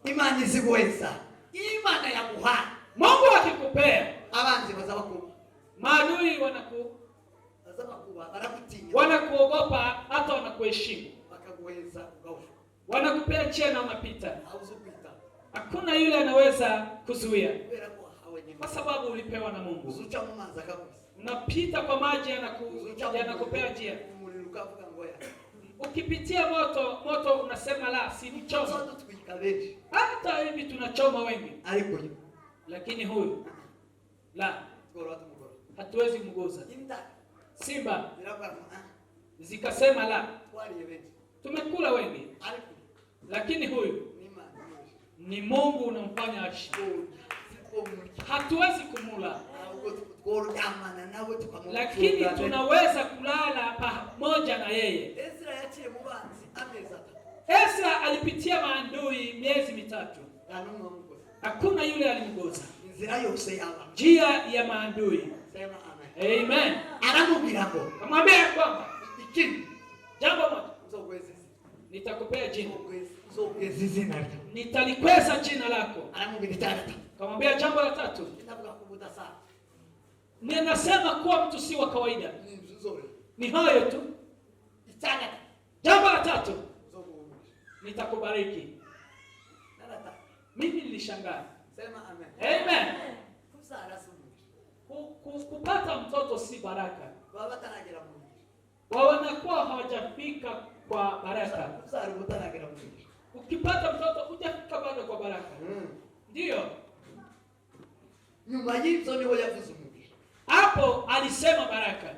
Imani zikuweza. Imani ya kuhani. Mungu akikupea, abanzi bazabakuba. maadui wanakuogopa, hata wanakuheshimu. Bakaguheza ugausha. Wanakupea njia na unapita. Hauzupita. Hakuna yule anaweza kuzuia. Kwa Kwa sababu ulipewa na Mungu. uzucha mumanza kabisa. Unapita kwa maji yanakupea njia. Ukipitia moto unasema la, si mchoma. Hata hivi tunachoma wengi. Lakini huyu la, hatuwezi mguza. Simba zikasema la, tumekula wengi. Lakini huyu ni Mungu unamfanya aishi. Hatuwezi kumula, lakini tunaweza kulala pamoja na yeye. Ezra alipitia maadui miezi 3. Hakuna yule alimguza. Njia ya maadui. Amen. Kamwambia kwamba jambo moja, nitakupea jina, nitalikweza jina lako. Kamwambia jambo la 3, ninasema kuwa mtu si wa kawaida. Ni hayo tu. Jambo la 3, nitakubariki. Mimi nilishangaa. Amen. Kupata mtoto si baraka. Wanakuwa hawajafika kwa baraka. Ukipata mtoto hujafika bado kwa baraka. Ndio. Nyuma hizo ni wale kuzungumza. Hapo alisema baraka.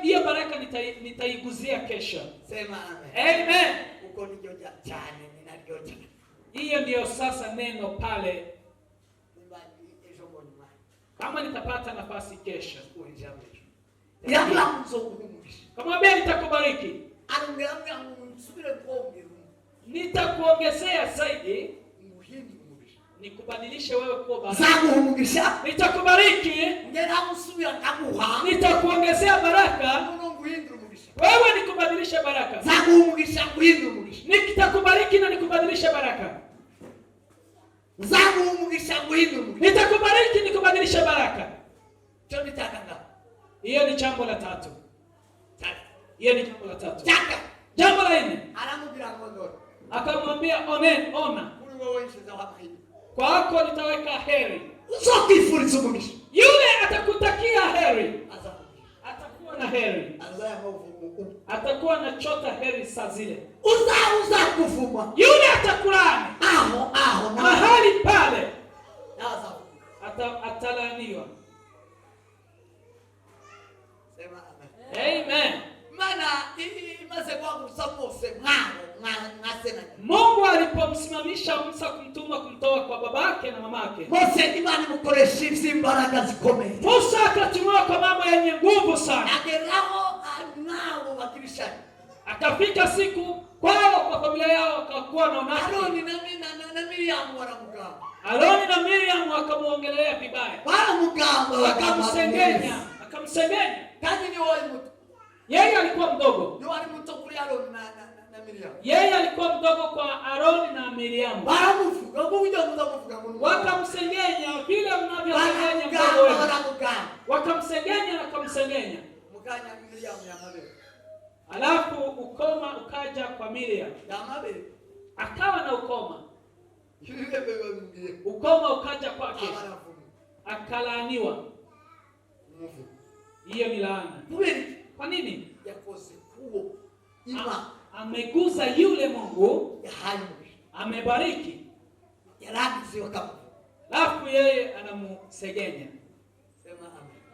Hiyo baraka nitaiguzia kesho. Sema amen. Amen. Uko nijoja chane ninalioja. Hiyo ndio sasa neno pale. Kama nitapata nafasi kesho. Kamwambia nitakubariki. Nitakuongezea zaidi. Nikubadilishe wewe kuwa baraka. Nitakubariki. Nitakuongezea baraka. Wewe nikubadilishe baraka. Nitakubariki na nikubadilishe baraka. Nitakubariki nikubadilishe baraka. Hiyo ni jambo la 3. Hiyo ni jambo la 3. Jambo la 4. Akamwambia ona. Kwako nitaweka heri. Yule atakutakia heri atakuwa na heri. Atakuwa na chota heri saa zile. Yule atakulani mahali pale atalaniwa. Amen. Mungu alipomsimamisha Musa kumtoa kwa babake na mamake, Musa akatumwa kwa mambo yenye nguvu sana. Akafika siku kwao kwa familia yao wakakuwa na unafiki. Aroni na Miriam wakamuongelea vibaya. Akamsengenya. Yeye alikuwa mdogo. Yeye alikuwa mdogo kwa Aroni na Miriam. Wakamsengenya vile mnavyosengenya mdogo wenu. Wakamsengenya na kumsengenya. Alafu ukoma ukaja kwa Miriam. Akawa na ukoma. Ukoma ukaja kwake. Akalaaniwa. Hiyo ni laana. Kwa nini? Ameguza yule Mungu. Amebariki. yaragize wakamu. Alafu yeye anamusegenya. Sema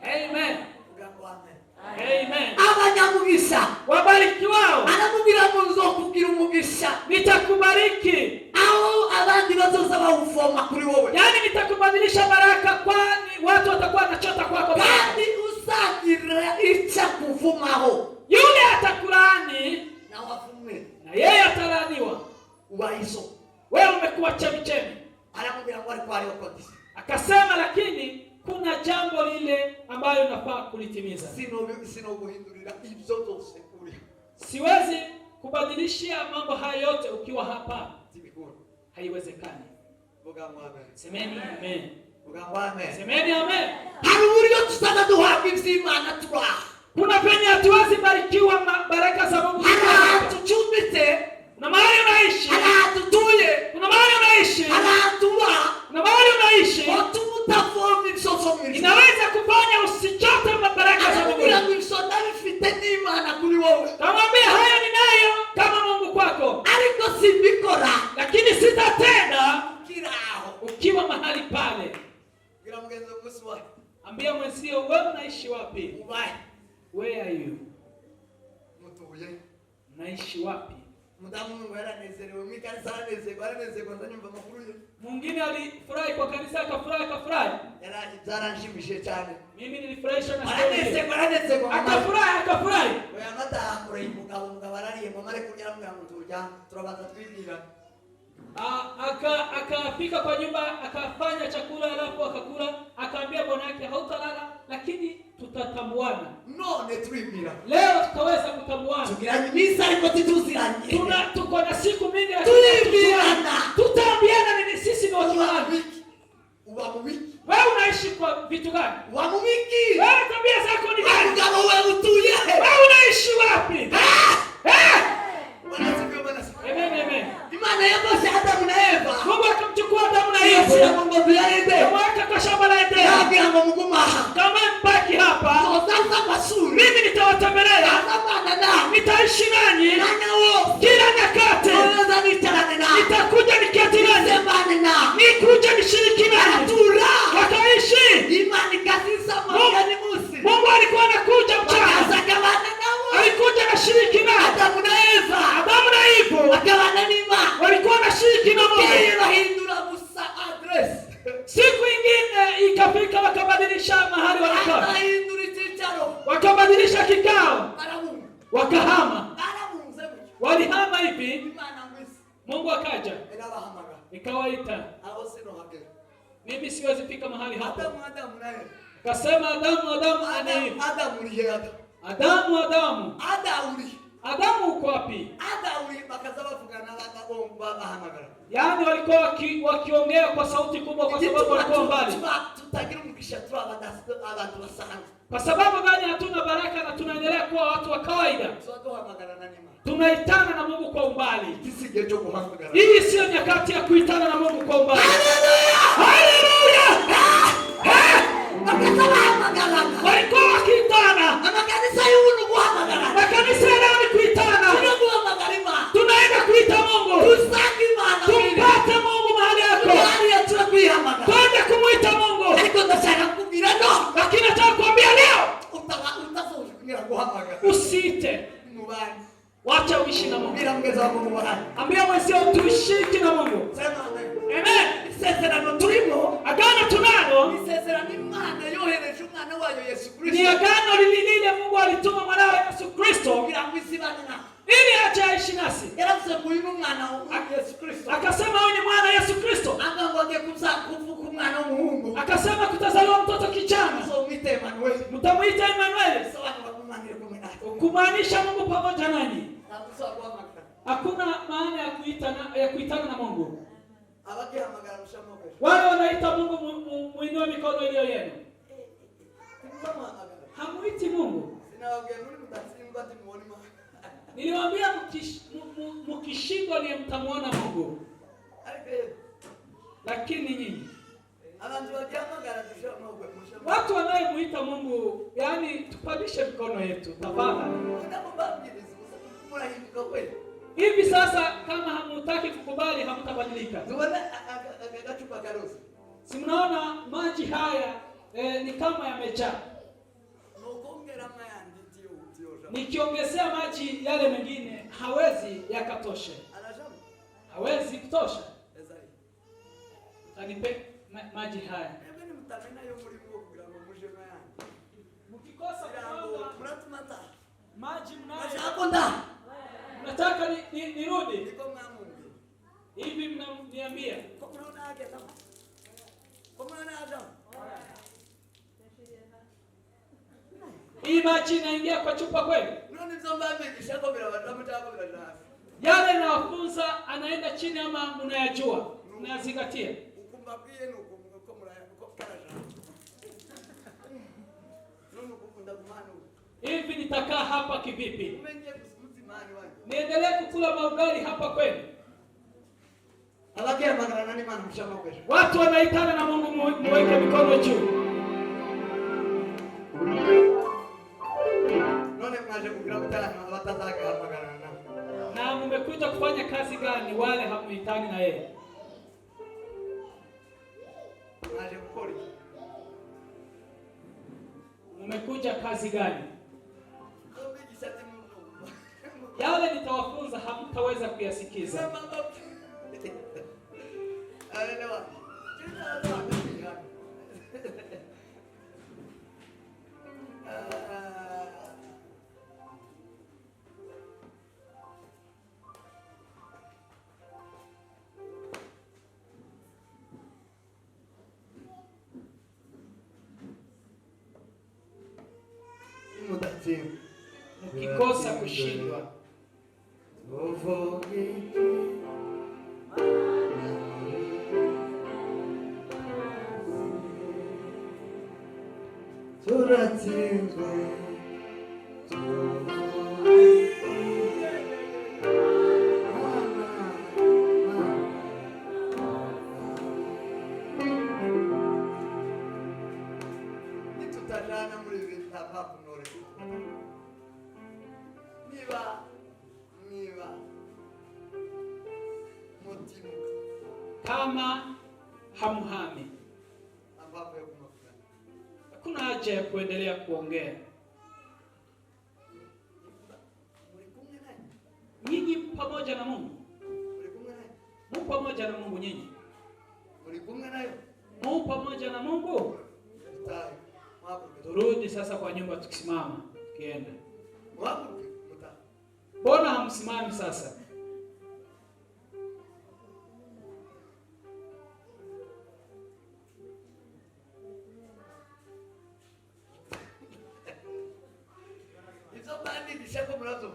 amen. Amen. Ugambo amen. Amen. Abanyamugisha Wabarikiwao anamubwira ngo nzokugira umugisha, nitakubariki, aho abandi bazoza bawuvoma kuri wowe, yaani nitakubadilisha baraka, kwani watu watakuwa wanachota kwako, kandi uzagira icyo kuvumaho. yule atakulaani na wavumwe na yeye atalaaniwa. ubaiso Wewe umekuwa chemichemi. aramubwira ngo ariko ari okotisi. Akasema lakini kuna jambo lile ambayo unafaa kulitimiza. Sino guhindurira ibyo byose kuri. Siwezi kubadilishia mambo haya yote ukiwa hapa. Tibikuru. Haiwezekani. Vuga amen. Semeni amen. Vuga amen. Semeni amen. Hari uburyo tuzana duhabwa iby'Imana tubaha. Kuna penye hatuwezi barikiwa baraka za Mungu. Tuchumbite na mahali unaishi. Tutuye. Kuna mahali unaishi. Na mahali unaishi. Inaweza kufanya usichote baraka za Mungu. Kamwambia haya ninayo kama Mungu kwako. Lakini sitatenda ukiwa mahali pale. Ambia mwenzio wewe unaishi wapi? Where are you? Unaishi wapi? Mwingine alifurahi kwa kanisa akafurahi. Zaranshimishije cyane. Mimi nilifurahishwa na story. Akafurahi. Oya mata umugabo arariye mu mare kugira ngo mutuja turabaza twibwira. Akafika kwa nyumba akafanya chakula alafu akakula, akaambia bwana yake hautalala lakini tutatambuana. None twibwira. Leo tutaweza kutambuana. Tukiranye misa ariko tituziranye. Tuko na siku mingi tulibirana. Tutaambiana nini sisi ni watu gani? Uba mu wiki. Wewe unaishi kwa vitu gani? Wa mu wiki. Wewe tabia zako ni gani? Mugabo wewe utuye. Wewe unaishi wapi? Amen. Imana yaboshe Adamu na Eva. Mungu akamchukua Adamu na Eva. Mungu biaende. Mwaka kwa shamba la Edeni. Yagira ngo muguma. Kama mbaki hapa. Sasa masuri. Mimi nitawatembelea. Nitaishi nanyi. Kila nyakati. Nitakuja niketi nanyi. Nikuja nishiriki nanyi. Wakaishi. Imani kanisa mwakani musi. Mungu alikuwa anakuja mchana. Alikuja na shiriki na Adamu na Eva. Wakawana nima. Walikuwa na shiriki na Mungu. Siku ingine ikafika wakabadilisha mahali walikaa. Wakabadilisha kikao. Wakahama. Walihama hivi. Mungu akaja. Nikawaita. Mimi siwezi fika mahali hapo. Kasema Adamu Adamu uko wapi? Yaani walikuwa wakiongea kwa sauti kubwa kwa sababu walikuwa mbali. Kwa sababu gani hatuna baraka na tunaendelea kuwa watu wa kawaida? Tunaitana na Mungu kwa umbali. Hii sio nyakati ya kuitana na Mungu kwa umbali. Haleluya! Walikuwa wakiitana. Makanisa leo ni kuitana. Tunaenda kuita Mungu. Tumpate Mungu mahali yako. Twende kumuita Mungu. Lakini nataka kuambia leo usiite. Wacha uishi na Mungu. Ambia mwenzio tuishi na Mungu. Amen. Agano tunalo ni agano lile Mungu alituma mwanawe Yesu Kristo ili aje aishi nasi. Akasema huyu ni mwana Yesu Kristo. Akasema kutazaliwa mtoto kijana. Mtamuita Emmanuel. Kumaanisha Mungu pamoja nanyi. Hakuna maana ya kuitana na Mungu. Wale wanaita Mungu muinue mikono iliyo yenu. Hamuiti Mungu. Niliwaambia mkishindwa ndiye mtamuona Mungu. Lakini nyinyi watu wanayemuita Mungu, yani tupandishe mikono yetu tafadhali. Hivi sasa kama hamutaki kukubali hamtabadilika. kachupa karosi. Si mnaona maji haya ni kama yamejaa. Nokongera mayandi tio. Nikiongezea maji yale mengine hawezi yakatosha. Anashamu. Hawezi kutosha. Ezali. Anipe maji haya. Ebeni mtamena yo muri mwo kugira ngo muje mayandi. Mkikosa kuomba muratumata. maji mnayo. Mashakonda. Nataka nirudi. Niko mwamungi. Hivi mnaniambia. Kwa mnaona aje kama. Kwa mnaona aje. Hii maji inaingia kwa chupa kweli? Nani mzomba amekishako bila watamtaka bila nafsi. Yale nawafunza anaenda chini ama mnayajua? Mnayazingatia? Ukumbabie nukumura karaja. Nono kukunda kumano. Hivi nitakaa hapa kivipi? Umeingia kusukuti mani wangu. Niendelee kukula maugali hapa kweli? Alakia magana nani mana mshama kweli. Watu wanaitana na Mungu, muweke mikono juu. None mwaje kugira kutana watataka hapa magana nani. Na mmekuja kufanya kazi gani wale hamuitani na yeye? Mwaje kukori. Mmekuja kazi gani? Ndio jisati Mungu. Yale nitawafunza hamtaweza kuyasikiza. Sema baba. Alewa. Jina ndo ndio. Mkikosa kushindwa tutajana muri vitapa kunore. Niba motimu kama hamuhami, ambapo ya kumafanya. hakuna haja ya kuendelea kuongea. Mlikumwe naye. Nyinyi pamoja na Mungu. Mlikumwe naye. Mungu pamoja na Mungu nyinyi. Mlikumwe naye. Mungu pamoja na Mungu. Tai. Turudi sasa kwa nyumba tukisimama, tukienda. Wapo mta. Mbona hamsimami sasa? Hizo bandi kishako mnazo.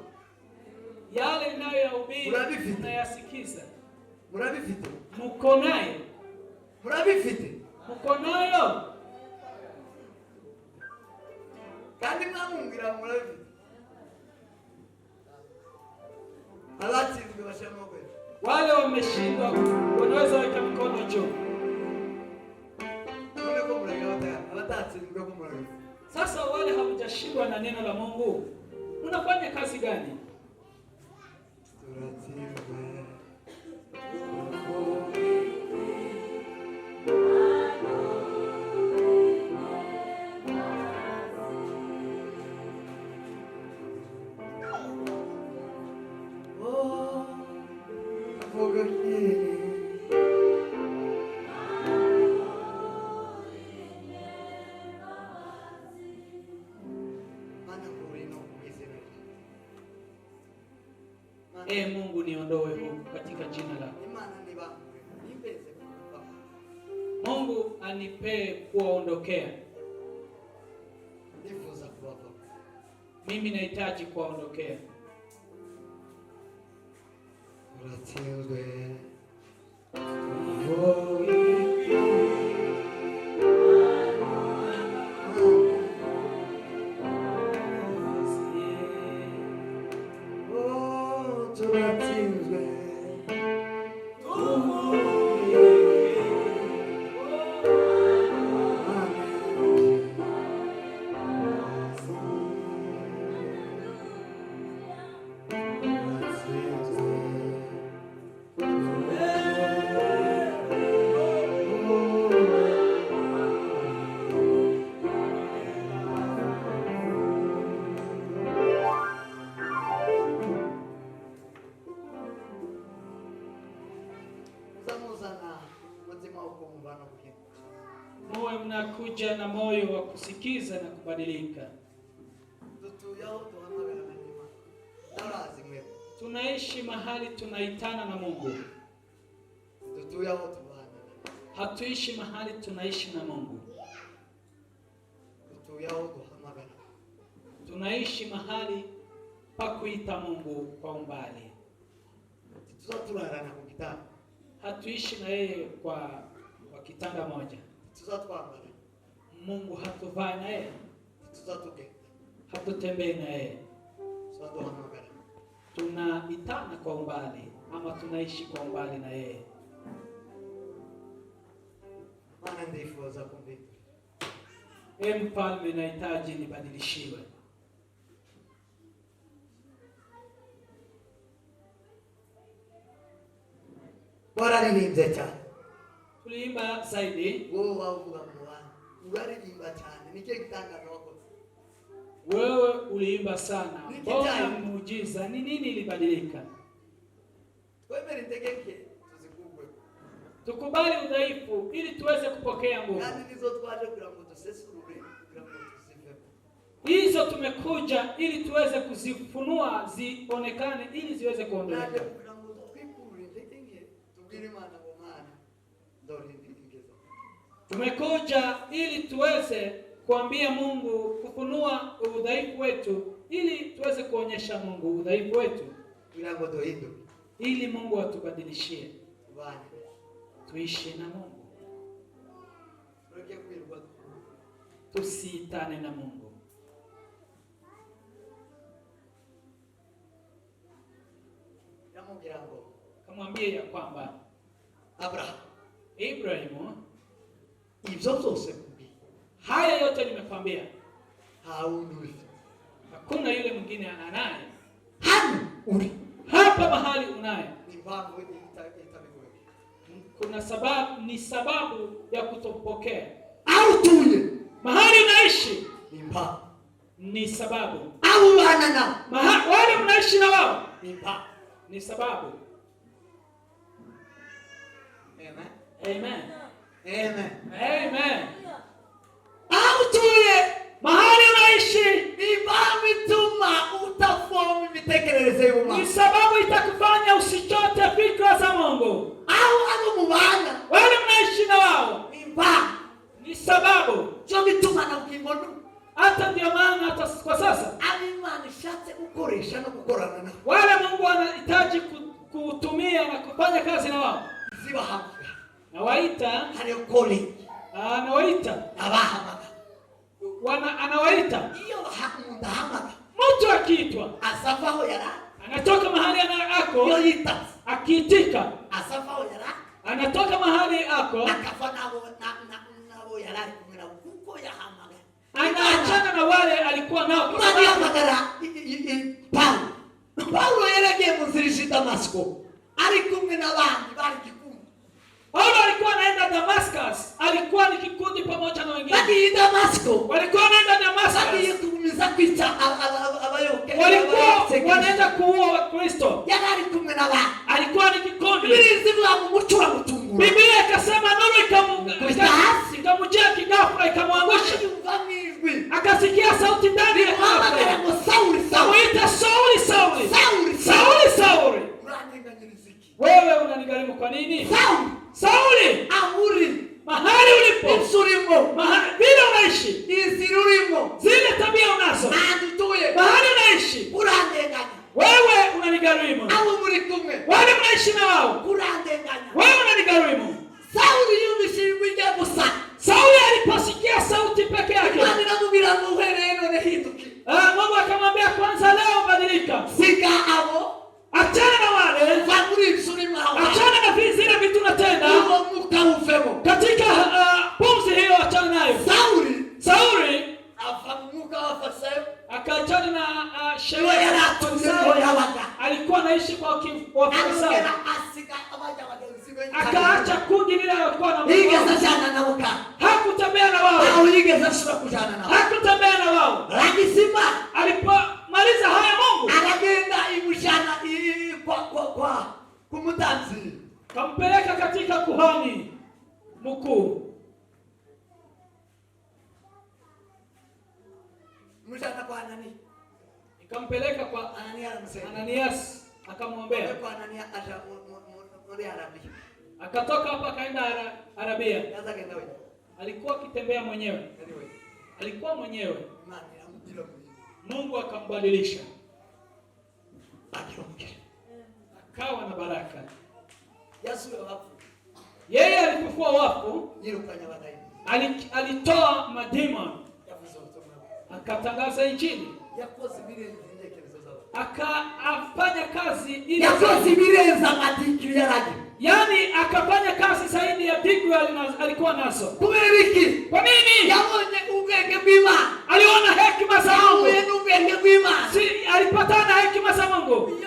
Yale ninayoyahubiri mnayasikiza. Murabifite. Muko nayo. Murabifite. Muko nayo. Kandi mwamungira murabifite. Alatsinzwe bashama kwe. Wale wameshindwa wanaweza weka mikono juu. None ko muragabata abatatsinzwe ko murabifite. Sasa wale hamjashindwa na neno la Mungu, unafanya kazi gani? Mungu niondoe huku katika jina lako. Mungu anipee kuwaondokea. Mimi nahitaji kuwaondokea. muzana umutima wo kumva no guhinduka. Muwe mnakuja na moyo wa kusikiza na kubadilika. Dutuyaho duhamagara na Imana. Narazi mwe. Tunaishi mahali tunaitana na Mungu. Dutuyaho tubana. Hatuishi mahali tunaishi na Mungu. Dutuyaho duhamagara. Tunaishi mahali pa kuita Mungu kwa umbali. Tuzaturarana ku kitanda. Hatuishi na yeye kwa kitanda moja. Tuzatwambara. Mungu hatuvai na yeye. Tuzatugenda. Hatutembei na yeye. Tuzaduhamagara. Tunaitana kwa umbali ama tunaishi kwa umbali na yeye. Mana ndifuza kumbika. Mfalme, nahitaji nibadilishiwe. Wararirimbye cyane. Tuliimba zaidi. Wowe wavuga mu bana. Uraririmba cyane. Nike gitangaza wakoze. Wewe uliimba sana. Mbona muujiza? Ni nini ilibadilika? Twemere itegeke tuzikugwe. Tukubali udhaifu ili tuweze kupokea nguvu. Kandi nizo twaje kugira ngo dusesurure, kugira ngo tuzive. Hizo tumekuja ili tuweze kuzifunua zionekane ili ziweze kuondoka. Kugira ngo twikurure itegeke tubwire Imana ngo Mana ndorindikeza. Tumekuja ili tuweze kuambia Mungu, kufunua udhaifu wetu ili tuweze kuonyesha Mungu udhaifu wetu. Kugira ngo duhinduke. Ili Mungu atubadilishie. Bwana. Tuishi na Mungu. Tureke kwirwa. Tusiitane na Mungu. Yamubwira ngo Kamwambie ya kwamba Ibrahimu, ibyo byose kubi. Haya yote nimekwambia. Haundi. Hakuna yule mwingine anaye. Hano uri. Hapa mahali unaye. Ni mambo itabigwe. Kuna sababu, ni sababu ya kutopokea. Au tuye. Mahali unaishi Ni mpa. ni sababu. Au wana na. Wale unaishi na wao Ni mpa. ni sababu. Amen. Amen. Amen. Amen. Au tuye. Mahali unaishi Ni mituma utafomu imitekerereze y'Imana. ni sababu itakufanya usichote fikra za Mungu. Au abo mubana. Wale mnaishi na wao Ni mpa. ni sababu. Cyo bituma na ukingono. Hata ndio maana hata kwa sasa Imana ishatse gukoresha no gukorana na wale Mungu anahitaji kutumia na kufanya kazi na wao. Zibahamagara. Na waita, Hari calling. anawaita, Abahamagara. anawaita. Iyo bahamagara. Mtu akiitwa Asafaho yara. anatoka mahali ako, Yo yita. akiitika Asafaho yara. anatoka mahali ako, Akafana nabo yara kumira kuko yahamagara. anaachana na wale alikuwa nao. Mani yahamagara Paulo yaragiye mu nzira Damasco. Ari kumwe n'abandi bari kikundi. Paulo alikuwa anaenda Damascus, alikuwa ni kikundi pamoja na wengine. Badi Damasco. Walikuwa wanaenda Damascus. Badi kumiza kwica abayoke. Walikuwa wanaenda kuua Wakristo. Yari kumwe n'abandi. Alikuwa ni kikundi. Biblia mu mucura mutungura. Biblia ikasema nuru ikamujia kigafra ikamwangusha. Akasikia sauti ndani ya Ahamagara ngo Sauli. Samuita Sauli. Wewe unanigharimu kwa nini? Sauli. Ahuri. Mahali ulipo. Insurimo. Vile unaishi. Insurimo. Zile tabia unazo. Andutoye. Mahali unaishi. Urandenganya. Wewe unanigharimu. Abo muri kumwe. Wale mnaishi na wao. Urandenganya. Wewe unanigharimu. Sauli yumishirwe ijya gusa. Sauli aliposikia sauti peke yake. Kandi namubwira ngo uhereye none hinduki. Mungu akamwambia kwanza leo badilika. Siga abo. Achana na wale. Faguri insurimo. Achana na zile vitu unatenda. Uwo muka ufemo. Katika pumzi hiyo achana nayo. Sauli afamuka wafasayo. Akaachana na sheria ya yabaga. Alikuwa anaishi kwa Wafarisayo. Akaacha kundi lile alikuwa na Mungu. Hakutembea na wao. Hakutembea na wao. Alipomaliza haya Mungu akagenda imushana kwa kumutanzi. kampeleka katika kuhani mkuu. Mshaka kwa nani? Ikampeleka kwa Ananias akamwombea. Kwa Ananias acha Arabia. Akatoka hapa kaenda Arabia. Sasa kaenda wapi? Alikuwa akitembea mwenyewe. Alikuwa mwenyewe. Mungu akambadilisha. Akawa na baraka. Yesu wafu. Yeye alipofua wafu, alitoa mademon. Akatangaza injili. Akafanya kazi ile. Yaani akafanya kazi zaidi ya digri alikuwa nazo. Kwa nini? Aliona hekima za Mungu. Alipatana hekima za Mungu.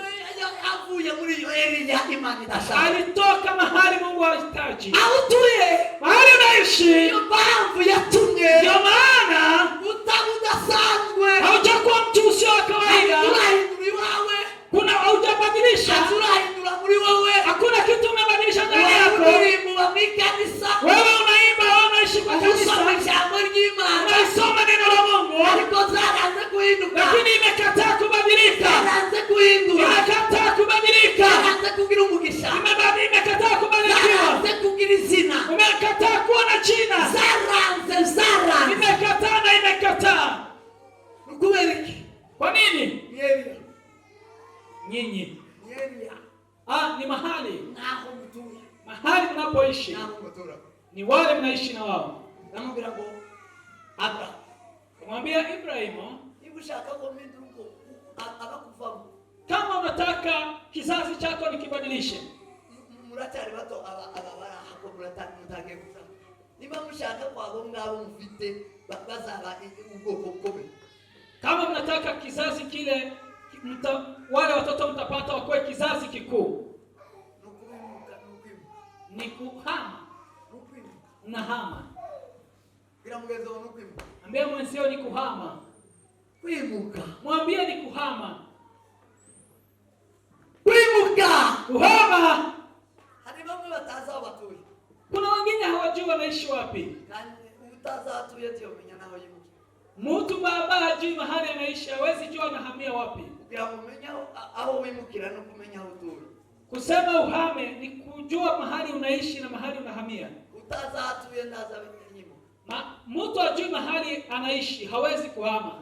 Alitoka mahali Mungu alihitaji. Mahali unaishi. Ndio maana haujakuwa mtu usio wa kawaida. Kuna haujabadilisha. Hakuna kitu umebadilisha ndani yako. Wewe unaimba, unaishi kwa kanisa. Unasoma neno la Mungu. Lakini imekataa kubadilika. Imekataa kubadilika. Imekataa kubadilika. Umekataa kuwa na jina. Imekataa na imekataa. Kwa nini? Nyinyi. Ni mahali. Mahali mnapoishi. Ni wale mnaishi na wao. Kumwambia Ibrahimu, kama unataka kizazi chako nikibadilishe. Kama mnataka kizazi kile wale watoto mtapata wakoe kizazi kikuu. Ni kuhama. Unahama. Ambia mwenzio ni kuhama. Mwambie ni kuhama. Kuhama. Kuna wengine hawajui wanaishi wapi. Mtu baba hajui mahali anaishi, hawezi jua anahamia wapi. Kusema uhame ni kujua mahali unaishi na mahali unahamia. Mtu hajui mahali anaishi, hawezi kuhama.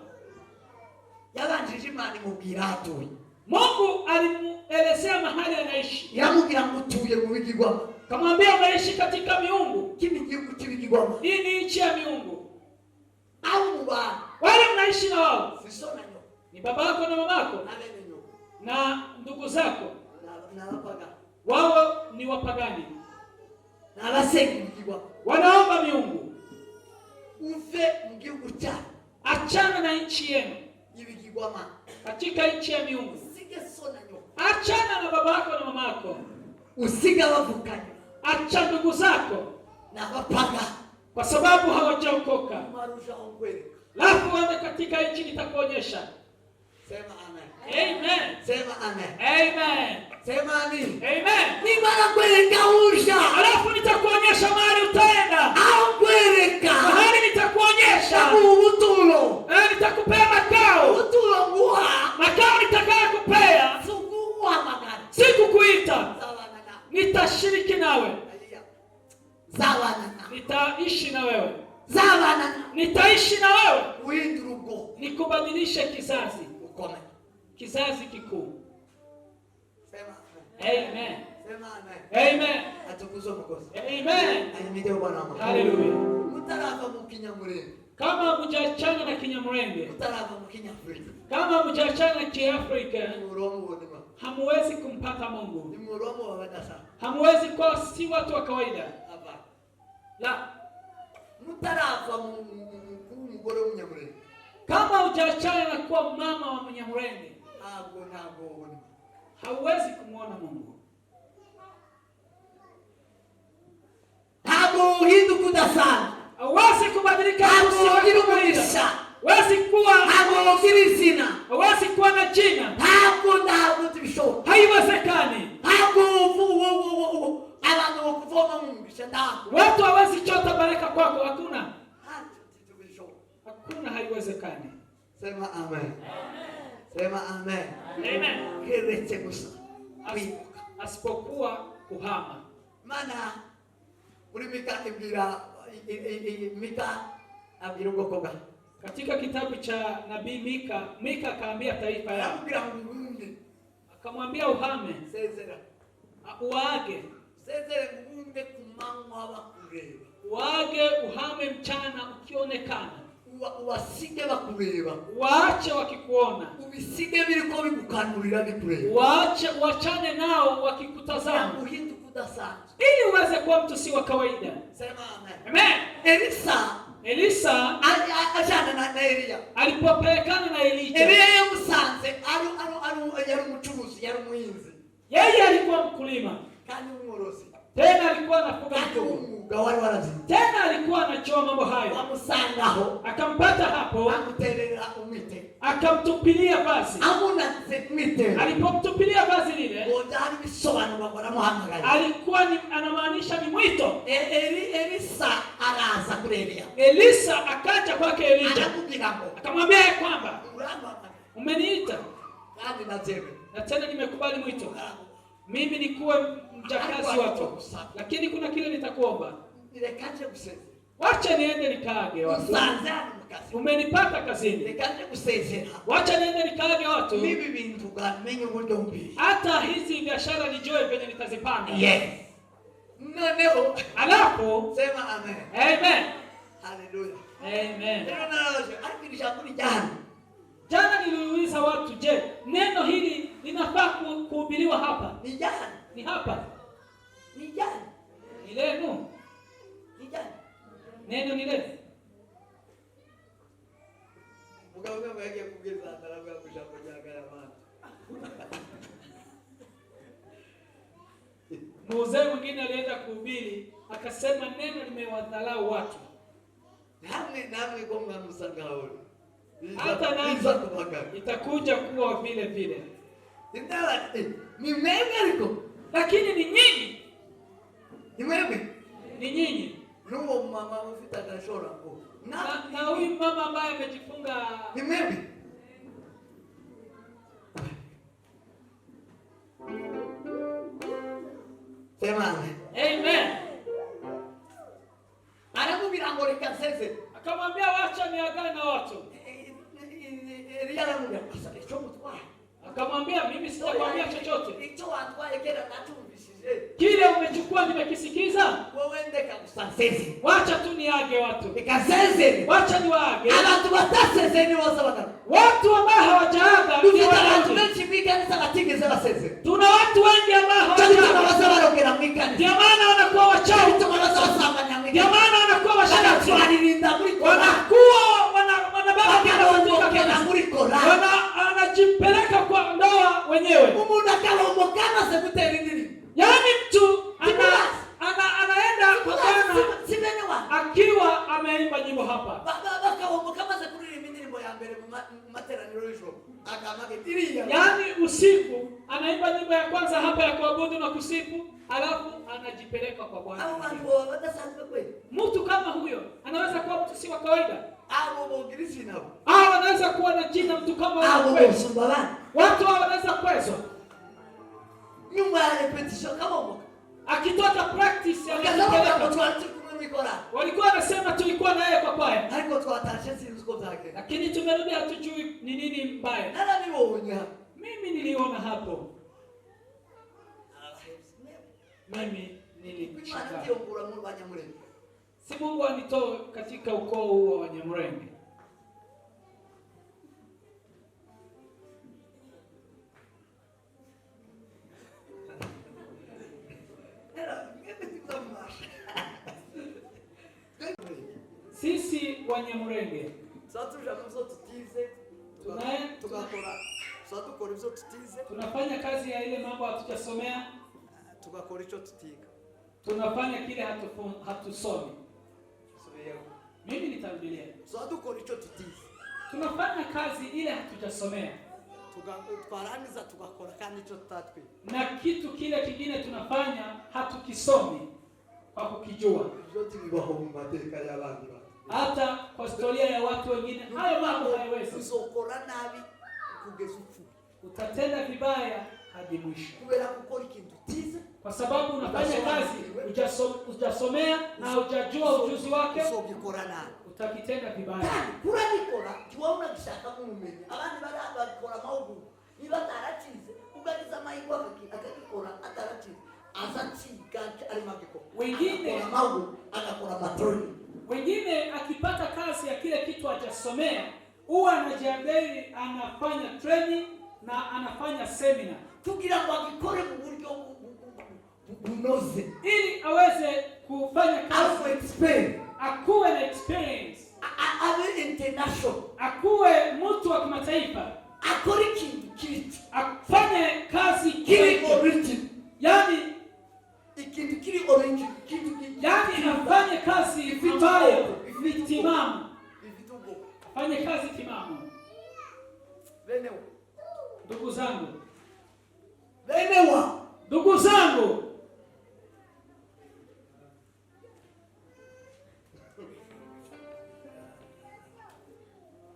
Mungu alimuelezea mahali anaishi. Kamwambia unaishi katika miungu. Hii ni nchi ya miungu. Wale mnaishi na wao ni baba yako na mama yako na ndugu zako. Wao ni wapagani. Wanaomba miungu. Achana na nchi yenu. Katika nchi ya miungu. Achana na baba yako na mama yako. Acha ndugu zako kwa sababu hawajaokoka. Lafu wende katika nchi nitakuonyesha. Sema amen. Amen. Sema amen. Amen. Sema amen. Amen. Alafu nitakuonyesha mahali utaenda. Mahali nitakuonyesha. Nitakupea makao. Makao nitakaya kupea. Sikukuita. Nitashiriki nawe. Nitaishi na wewe. Nitaishi na wewe. Nikubadilishe kizazi. Kizazi kikuu. Amen. Amen. Amen. Hallelujah. Kama mjachana na Kinyamulenge, kama mjachana na Kiafrika, hamuwezi kumpata Mungu. Hamuwezi kwa si watu wa kawaida. La. Kama hujachana na kuwa mama wa Mnyamulenge, hauwezi kumwona Mungu. Hauwezi kubadilika. Hauwezi kuwa na jina. Haiwezekani. kuvoma umugisha ndako. Watu hawezi chota baraka kwako, hakuna. Hakuna, haiwezekani. Sema amen. Sema amen. Amen. Keretse gusa. Asipokuwa kuhama. Maana uri Mika abwira ubwoko bwa. Katika kitabu cha nabii Mika akaambia taifa yake. Akamwambia uhame. Sezera. Uage. Sezera ngumunge kumanywa bakureba. Uage, uhame mchana ukionekana. Wasige bakureba. Waache wakikuona. Ubisige biriko bigukanurira bikureba. Wachane nao wakikutazama. Uhindu kudasanzwe. Ili uweze kuwa mtu si wa kawaida. Sema amen. Amen. Elisa ajana na Elia. Alipopelekana na Elijah. Elia yamusanze yari umucuruzi, yari umuhinzi. Yeye alikuwa mkulima. Kandi umworozi. Tena alikuwa anafuga mifugo. Gawari warazi. Tena alikuwa anajua mambo hayo. Wamusangaho. Akampata hapo. Amuterera umite. Akamtupilia vazi. Amunatse umite. Alipomtupilia vazi lile. Bodari bisobanura kwa muhamagaye. Alikuwa anamaanisha ni mwito. Elisa araza kurebea. Elisa akaja kwake Elijah. Akamwambia kwamba umeniita. Kandi nazeme. Na tena nimekubali mwito. Mimi nikuwe mjakazi wako. Lakini kuna kile nitakuomba. Nilekaje kuseze. Wacha niende nikaage watu. Umenipata kazini. Nilekaje kusezera. Wacha niende nikaage watu. Mimi bintu gamenye uburyo mbili. Hata hizi biashara nijue venye nitazipanga. Yes. Noneo. Alafu sema amen. Amen. Hallelujah. Amen. Jana. Jana niliuliza watu, je, neno hili linafaa kuhubiriwa hapa? Ni jana. Ni hapa. Ni jana. Ni leo. Ni jana. Neno ni leo. Mugabo kama yake kugeza ndarabu ya kushapojaga ya maana. Mzee mwingine alienda kuhubiri, akasema neno limewadhalau watu. Nami kwa mnamsangao. Hata nani itakuja kuwa vile vile. Ni mimi aliko. Lakini ni nyinyi. Ni mimi. Ni nyinyi. Nuo mama mfita kashora ko. Na huyu mama ambaye amejifunga. Ni mimi. Sema amen. Amen. Anamubira ngore kasese. Akamwambia wacha niagane na watu. Elia anamwambia sasa hicho mtwa. Akamwambia mimi sitakwambia chochote. Hicho atwaye kila natumbishije. Kile umechukua nimekisikiza. Wewe kakusasese. Wacha tu niage watu. Nikasese. Wacha niwaage. Abantu batasese ni wasabaka. Watu ambao hawajaaga ni watu tunachipika ni sabatike za sese. Tuna watu wengi ambao hawajaaga mwika. Ndio maana wanakuwa wachawi. Ndio maana wanakuwa washarati. Wanakuwa wanajipeleka kwa ndoa wenyewe. Yaani mtu anaenda kukana akiwa ameimba nyimbo hapa. Yaani usiku anaimba nyimbo ya kwanza hapa ya kuabudu na kusifu, alafu anajipeleka kwa Bwana. Mtu kama huyo anaweza kuwa mtu si wa kawaida. Anaweza kuwa na jina mtu kama huyo. Watu wanaweza kwezwa. Nyumba ya repetition kama mwaka. Akitoka practice walikuwa wanasema tulikuwa naye kwa kwaya. Lakini tumerudi hatujui ni nini mbaya. Mimi niliona hapo. Mimi nilishangaa. Si Mungu anitoe katika ukoo huo wa Wanyamulenge. Sisi Wanyamulenge tunafanya kazi ya ile mambo hatujasomea, tugakora ico tutiga. Tunafanya kile hatusomi. Mimi nitarudia. Dukora ico tutize. Tunafanya kazi ile hatujasomea. Twarangiza tugakora kandi ico tutatwi. Na kitu kile kingine tunafanya hatukisomi. kwa kukijua. Zote bibaho mu mateka y'abandi bantu. Hata kwa historia ya watu wengine hayo mambo hayawezi. Uzokora nabi kugeza upfu. Utatenda vibaya hadi mwisho. Kubera gukora ikintu tize, Kwa sababu unafanya kazi hujasomea na hujajua ujuzi wake, uzobikora nabi. utakitenda vibaya. Kurabikora kiwaona gishaka mumenye. Abandi barabikora mahuguru. Niba tarachize, ugagiza amahirwe akakikora atarachize. Azachiga ari magiko. Wengine mahuguru agakora matroni. Wengine akipata kazi ya kile kitu hajasomea, huwa anajiandaa, anafanya training na anafanya seminar kugira ngo agikore mu buryo bunoze, ili aweze kufanya kazi, akuwe na experience, awe international, akuwe mtu wa kimataifa, akore kitu, afanye kazi kile origin, yani ikintu kile origin, kitu yani afanye kazi ambayo ni timamu, afanye kazi timamu. Venewa, ndugu zangu, venewa, ndugu zangu,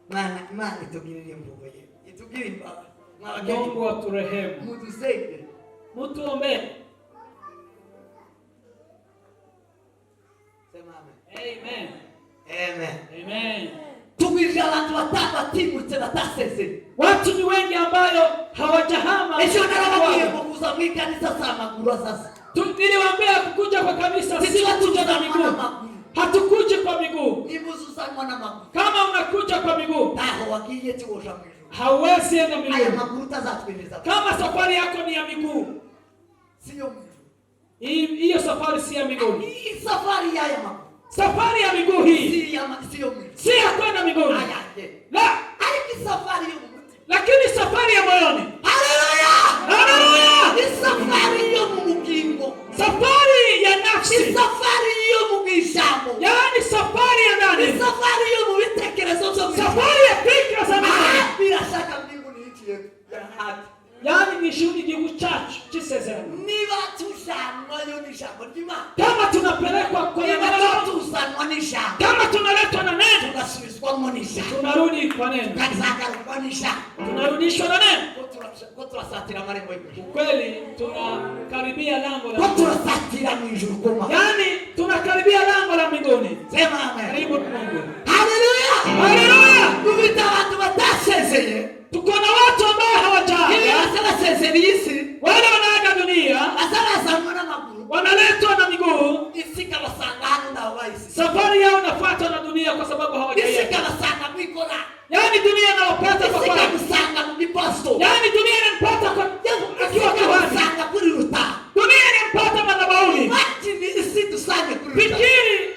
Mana itugirire mvugo ye. Itugirire imbaga. Mungu aturehemu. Mutusenge. Mutuombe. Sema amen. Amen. Amen. Amen. Tubirira abantu batabatimutse bataseze. Watu ni wengi ambayo hawajahama. Esho narabagiye kukuza mu kanisa sama gura sasa. Niliwaambia kukuja kwa kanisa si kuja na miguu. Hatukuji kwa miguu. Nimuzuzanwa na maguru. Kama unakuja kwa miguu, taho wakiye tiwosha mwijuru. hauwezi enda miguu. Aya maguru tazatweleza. Kama safari yako ni ya miguu, sio mwijuru. Hiyo safari si ya miguu. Hii safari ya maguru. Safari ya miguu hii sio mwijuru. Si ya kwenda miguu. La, hii safari ya mumuti. Lakini safari ya moyoni. Haleluya! Haleluya! Ni safari ya mumukingo. Safari ya nafsi. Ni safari ya mugishamo. Yaani safari ya ndani. Ni safari ya mubitekerezo byo. Safari ya fikra za ndani. Bila shaka mbingu ni nchi yetu ya haki. Yaani ni shughuli gihugu chacu cy'isezerano. Niba tushanwa yo n'ijambo ry'Imana. Kama tunapelekwa kwa neno, tusanwa n'ijambo. kama tunaletwa na neno, tunasubizwamo n'ijambo. tunarudi kwa neno. Tukazagarurwa n'ijambo. Tunarudishwa na neno. Ko turasatira amarembo y'ijuru. Kweli tunakaribia lango la Ko turasatira mu ijuru koma. Yaani tunakaribia lango la mbinguni. Sema amen. Karibu Mungu. Haleluya! Haleluya! Tuvita watu batasezeye. Tuko na watu ambao hawajaaga. Ile wasabasezeye isi. Wale wanaaga dunia. Asabasangwa na maguru. Wanaletwa na miguu. Isika basangana na waisi. Safari yao inafuatwa na dunia kwa sababu hawajaiona. Isika basanga mwikora. Yaani dunia inawapata kwa Isika basanga mbipasto. Yaani dunia inampata kwa akiwa kiwani. Basanga kuri ruta. Dunia inampata madhabahuni. Wachi ni isi tusange kuri ruta. Fikiri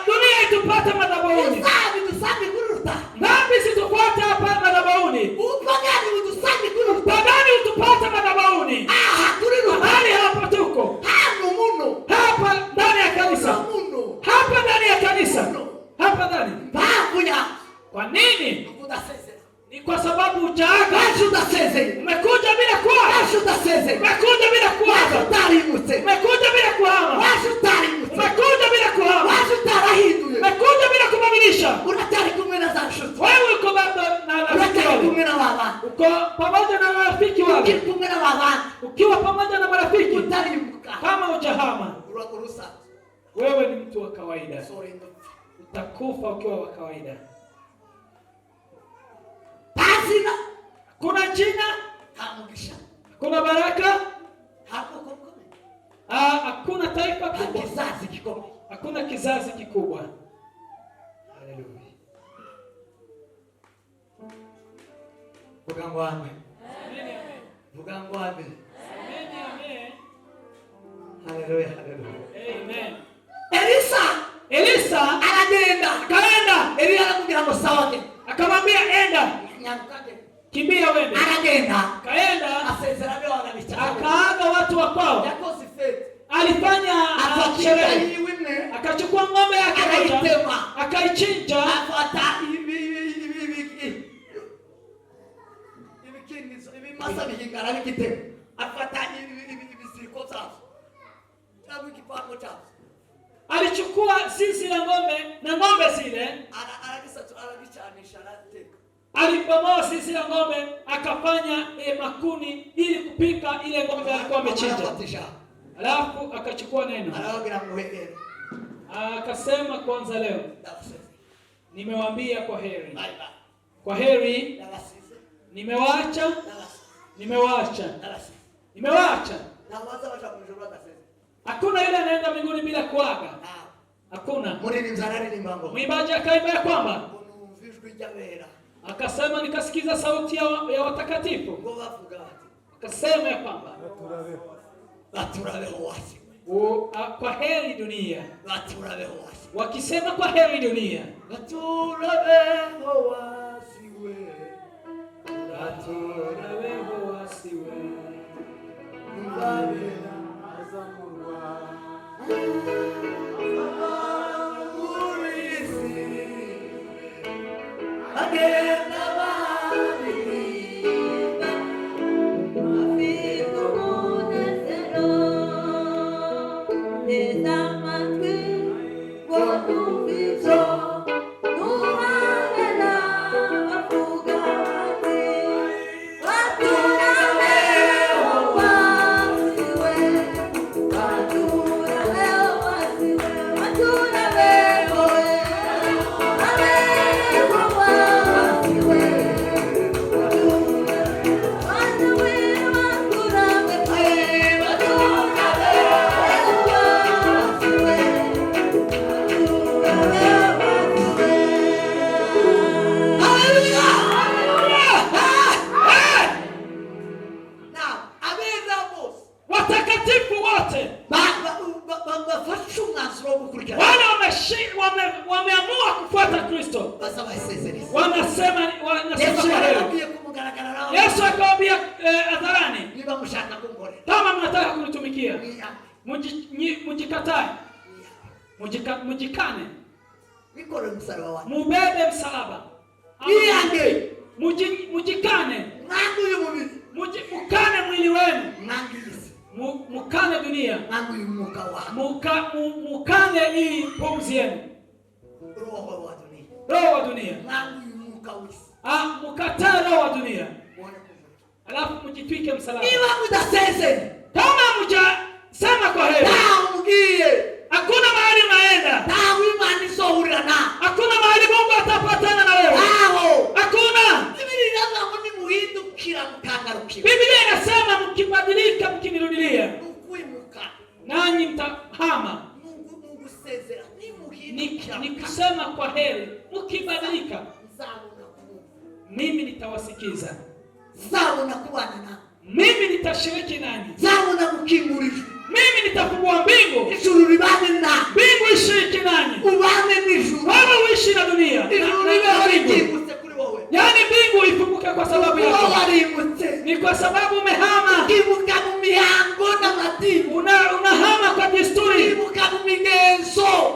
dunia itupata madhabahuni. Usabi tusange kuri ruta. Dhambi situfuate hapa madhabahuni. Upagani utusange kuri ruta. Pagani utupata madhabahuni. Kuri ruta. Hali hapa tuko. Hano muno. Hapa ndani ya kanisa. Muno. Hapa ndani ya kanisa. Hapa ndani. Bakunya. Kwa nini? Ukudasezera. Ni kwa sababu hujaaga. Udasezeye. Umekuja bila kuaga. Udasezeye. Umekuja bila kuaga. Utarimutse. Umekuja bila kuhama. Utarimutse. Umekuja bila kuhama. Utarahinduye. Umekuja bila kubadilisha. Unatari kumwe na za nshuti. Wewe uko bado na rafiki Unatari wale. kumwe na baba. Uko pamoja na marafiki wale. Ukiri kumwe na baba. Ukiwa pamoja na marafiki. Utarimuka. Kama hujahama. Urusa. Wewe ni mtu wa kawaida. Sorry. Utakufa ukiwa wa kawaida. Hazina. Kuna jina. Hamugisha. Kuna baraka. Hapo kokome. Hakuna taifa kubwa. Kizazi kikome. Hakuna kizazi kikubwa. Haleluya. Vuga ngo amen. Amen. Vuga ngo amen. Amen. Haleluya, haleluya. Amen. Elisa anagenda. Kaenda. Elia anamwambia msawake. Akamwambia enda. Nyamkake. Kimbia wende. Anagenda. Kaenda. Asezerane wanabicha. Akaaga watu wa kwao. Yakosi fete. Alifanya sherehe. Akachukua ng'ombe yake moja. Akaichinja. Afata masa bihingara bikite. Afata ibisiko zabo. Cyangwa ikipango cyabo. alichukua zizi la ng'ombe na ng'ombe zile alibomoa zizi la ng'ombe, akafanya makuni ili kupika ile ng'ombe alikuwa amechinja. Alafu akachukua neno akasema, kwanza leo nimewaambia kwa heri, kwa heri, nimewaacha. Hakuna yule anaenda mbinguni bila kuaga, hakuna. Mwimbaji akaimba ya kwamba akasema, nikasikiza sauti ya watakatifu akasema ya kwamba kwa heri dunia, wakisema kwa heri dunia, wameamua kufuata Kristo, wanasema Yesu akawaambia hadharani, kama mnataka kunitumikia mjikatae, mjikane, mubebe msalaba, mjikane, mukane mwili wenu, mukane dunia, mukane hii pumzi yenu, roho wa dunia, mukatae roho wa dunia, alafu mjitwike msalaba. Kama mjasema kwa heri, hakuna mahali unaenda, hakuna mahali Mungu atapatana na wewe, hakuna. Biblia inasema mkibadilika, mkinirudilia, nanyi mtahama. Ni kusema kwa heri. Mkibadilika, mimi nitawasikiza, mimi nitashiriki nanyi, mimi nitafungua mbingu, mbingu ishiriki nanyi, wewe uishi na dunia, yaani mbingu ifunguke kwa sababu yako. Ni kwa sababu umehama, unahama kwa desturi,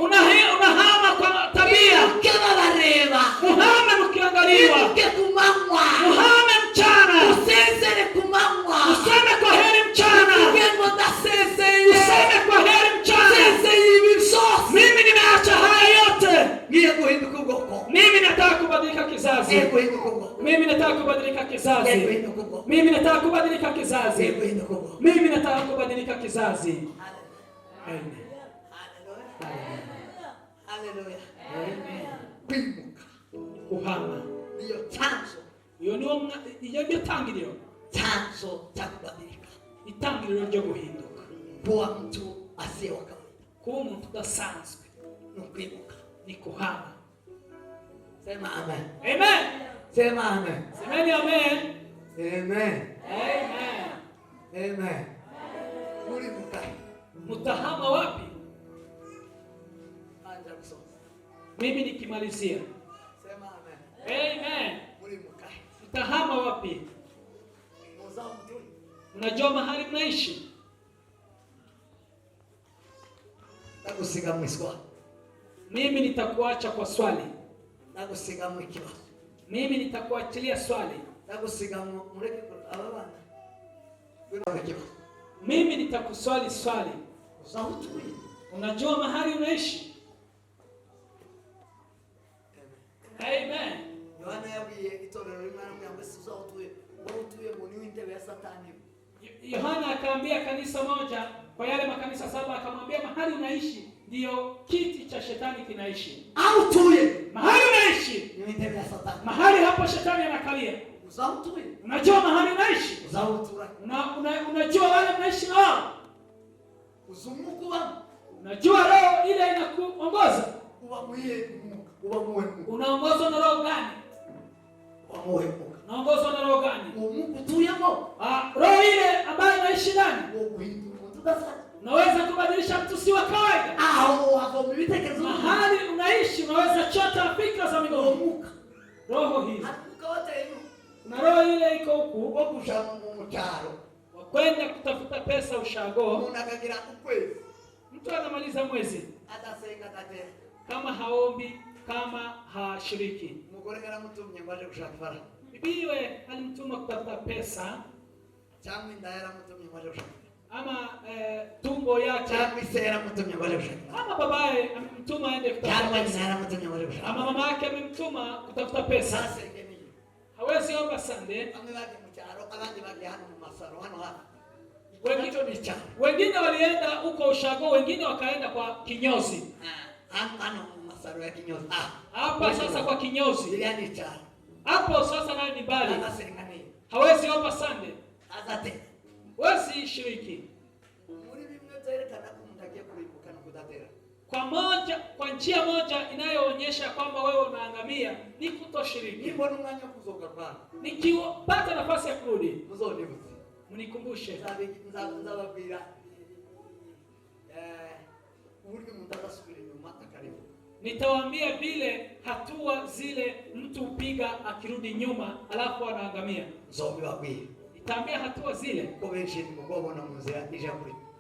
unahama kwa tabia, uhame mkiangaliwa, uhame mchana, useme kwa heri mchana, useme kwa heri mchana, mimi nimeacha haya yote, mimi nataka kubadilika kizazi, mimi nataka kubadilika kizazi, mimi nataka kubadilika kizazi, mimi nataka kubadilika kizazi. Amen. Haleluya. Amen. Kuhama ndio chanzo, iyo ndio tangiriro, chanzo cha kubadilika, itangiriro ryo guhinduka, kuwa mtu asiye wa kawaida, kuba umuntu udasanzwe, ni kuhama. Sema amen. Amen. Sema amen. Semeni amen. Amen. Amen. Amen. Muri mukai. Mutahama wapi? Anza kusoma. Mimi nikimalizia. Sema amen. Amen. Muri mukai. Mutahama wapi? Mozao mtuni. Unajua mahali mnaishi? Nakusiga mwiswa. Mimi nitakuacha kwa swali. Nakusiga mwikiwa. Mimi nitakuachilia swali. Nakusiga mureke ababana. Wewe mwikiwa. Mimi nitakuswali swali. Sauti. Unajua mahali unaishi? Amen. Yohana yabwiye itorero rimwe ngo utuye mu n'intebe ya Satani. Yohana akaambia kanisa moja kwa yale makanisa 7, akamwambia mahali unaishi ndio kiti cha shetani kinaishi. Au tuye mahali unaishi ni intebe ya Satani. Mahali hapo shetani anakalia. Uzautuye. Unajua mahali unaishi? Uzautura. Unajua wale mnaishi na wao? Uzumukuba. Unajua roho ile inakuongoza? Unaongozwa na roho gani? Unaongozwa na roho gani? Roho ile ambayo inaishi ndani. Unaweza kubadilisha mtu si wa kawaida. Mahali unaishi unaweza chota fikra za midomo. Roho hii. Na roho ile iko huku kwenda kutafuta pesa ushago. Mtu anamaliza mwezi kama haombi, kama hashiriki. Bibiwe alimtuma kutafuta pesa, ama tumbo yake, ama babaye amemtuma aende kutafuta pesa, ama mama yake amemtuma kutafuta pesa. Hawezi omba Sunday. Wengine walienda huko ushago, wengine wakaenda kwa kinyozi. Hapa sasa kwa kinyozi. Hapo sasa nayo ni mbali. Hawezi omba Sunday. Hawezi shiriki. Kwa njia moja inayoonyesha kwamba wewe unaangamia ni kutoshiriki. Nikipata nafasi ya kurudi, mnikumbushe. Nitawaambia vile hatua zile mtu upiga akirudi nyuma alafu anaangamia. Nitaambia hatua zile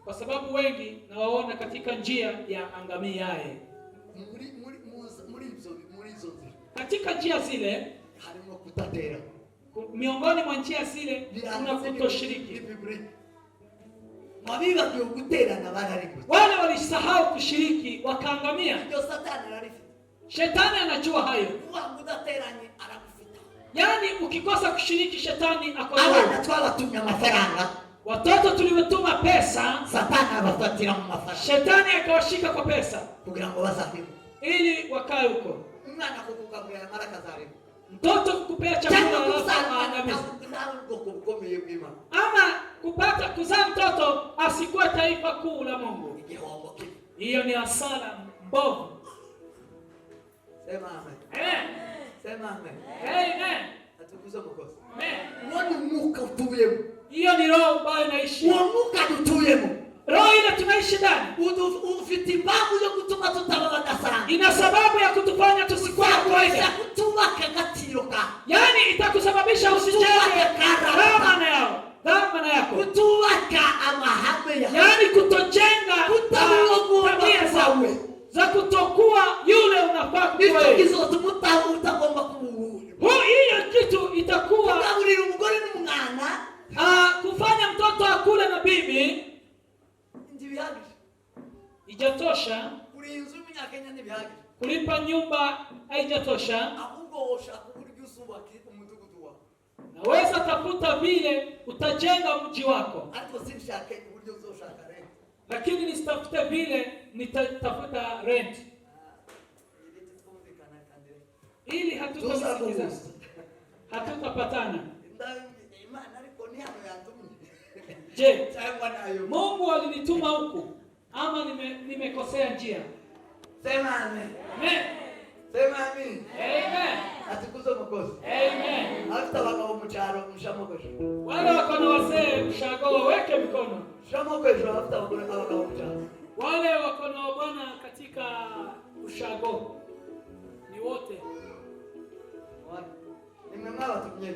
kwa sababu wengi nawaona katika njia ya angamiaye. Katika njia zile miongoni mwa njia zile kuna kutoshiriki. Wale walisahau kushiriki wakaangamia. Shetani anajua hayo. Yaani ukikosa kushiriki shetani akoa. Watoto tuliwatuma pesa, shetani akawashika kwa pesa ili wakae huko. Mtoto kukupea chakula alafu aangamize. Ama kupata kuzaa mtoto asikuwe taifa kuu la Mungu. Hiyo ni hasara mbovu. Sema amen. Sema amen. Amen. Atukuze Mwokozi. Amen. Muka utuyemo. Hiyo ni roho ambayo inaishi. Muka utuyemo. Roho ile tunaishi ndani. Ufiti babu yo kutuma tutababada sana. Ina sababu ya kutufanya tusikuwe kawaida. Kutubaka gatiroka. Yaani itakusababisha usijenge dhamana yako. Kutubaka amahame ya. Yaani kutojenga tabia za kutokuwa yule unafaa kuwa. Hizo tumuta utagomba kubu. Hiyo kitu itakuwa kugaburira umugore n'umwana. Kufanya mtoto akule na bibi. Ndibihagije. Ijatosha. Kurinzu y'umunyakenya ndibihagije. Kulipa nyumba haijatosha. Ahubwo woshaka uburyo usubaka umudugudu wawe. Naweza tafuta vile utajenga mji wako. Ariko sinshake uburyo uzoshaka rent. Lakini nisitafute vile nitatafuta rent. Ili hatutasikizana. Hatutapatana. Je, Mungu alinituma huku ama nimekosea njia? Sema amen. Amen. Sema amen. Amen. Atukuze Mwokozi. Amen. Hata wakao mcharo mshamokesho. Wale wako na wazee ushago waweke mikono. Mshamokesho hata wakao mcharo. Wale wako na bwana katika ushago ni wote. Nimemala tumye.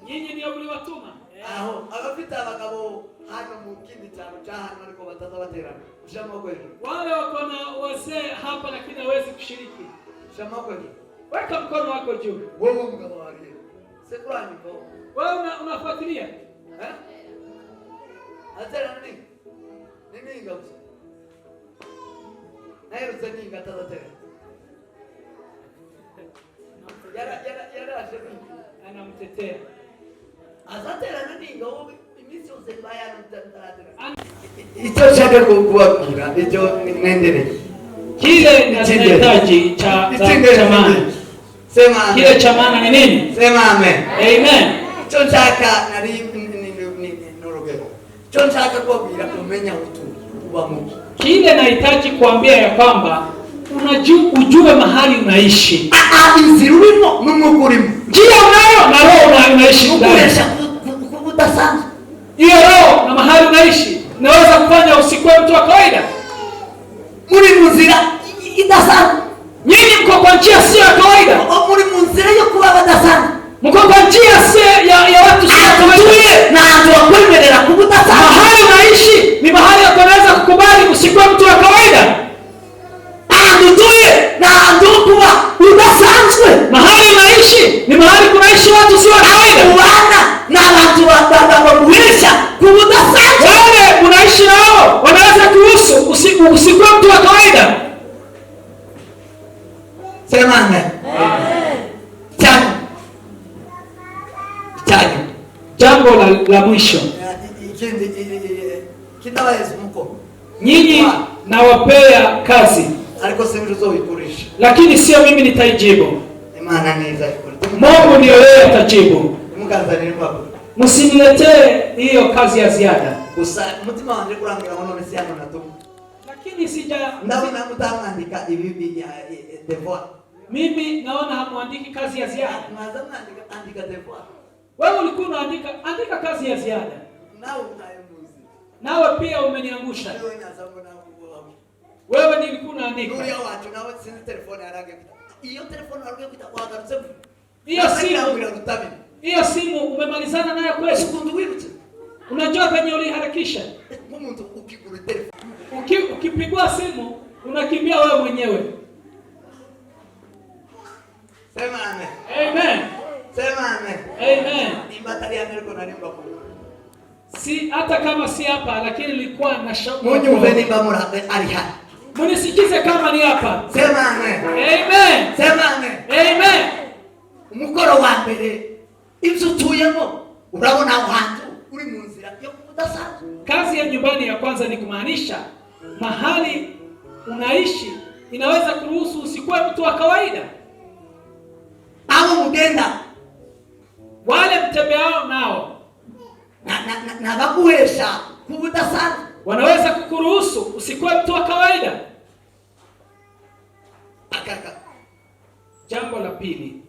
Nyinyi ndio mliwatuma. Aho, abafite abagabo hano mu kindi cyaro cyahano ariko batazabaterana. Mshamokesho. Wale wako na wazee hapa lakini hawezi kushiriki. Mshamokesho. Weka mkono wako juu. Wewe mgabo wali. Sekurani ko. Wewe unafuatilia? Atera nini? Nini ngabso? naherutse ninga atadatera yaraje anamtetea. azaterana ninga wowe iminsi yose bayana mtaratera. Icyo nshaka kubabwira icyo mwendelee. Kile ninahitaji cha maana. Sema kile cha maana ni nini? Sema amen. Amen. Icyo nshaka nari n'urugero. Icyo nshaka kubabwira kumenya uba muki. Kile nahitaji kuambia ya kwamba ujue mahali unaishi. Inzira urimo n'umugurimo. Njia unayo na roho unaishi ndani. Kudasanzwe. Hiyo roho na mahali unaishi naweza kufanya usikuwe mtu wa kawaida. Muri muzira idasanzwe. Nyinyi mko kwa njia sio ya kawaida. Muri muzira yo kuba badasanzwe. Mko kwa njia sio ya watu sio ya kawaida. Na tuwakwemerera kubudasanzwe. Mahali unaishi ni mahali unaweza kukubali usikuwe mtu wa kawaida. Ndutuye na ndukuwa udasanzwe. Mahali unaishi ni mahali kunaishi watu sio wa kawaida. Wana na watu wakuisha kubudasanzwe. Wale unaishi nao wanaweza kuhusu usikuwe mtu wa kawaida. Sema amen. Jambo la mwisho. Nyinyi nawapea kazi. Lakini sio mimi nitaijibu. Mungu ndio yeye atajibu. Msiniletee hiyo kazi ya ziada. Lakini ndaona mtamandika ibibi ya devoir. Mimi naona hamuandiki kazi ya ziada. Andika devoir. Wewe ulikuwa andika kazi ya ziada. Nawe pia umeniangusha. Wewe nilikuwa naandika. Hiyo simu umemalizana nayo kweli? Unajua penye uliharakisha? Ukipigwa simu unakimbia wewe mwenyewe. Sema amen. Amen. Sema amen. Amen. Imbataria niko nalimba kwa. Si hata kama si hapa lakini nilikuwa na shauku. Mungu nimba murabe ariha. Munisikize kama ni hapa. Sema amen. Amen. Sema amen. Amen. Umukoro wa mbere ibyo tuyemo urabona hantu uri mu nzira yo kudasanzwe. Kazi ya nyumbani ya kwanza ni kumaanisha mahali unaishi inaweza kuruhusu usikuwe mtu wa kawaida. Au mugenda wale mtembeao nao na bakuhesha kubudasanzwe wanaweza kukuruhusu usikuwe mtu wa kawaida. Akaka. Jambo la pili,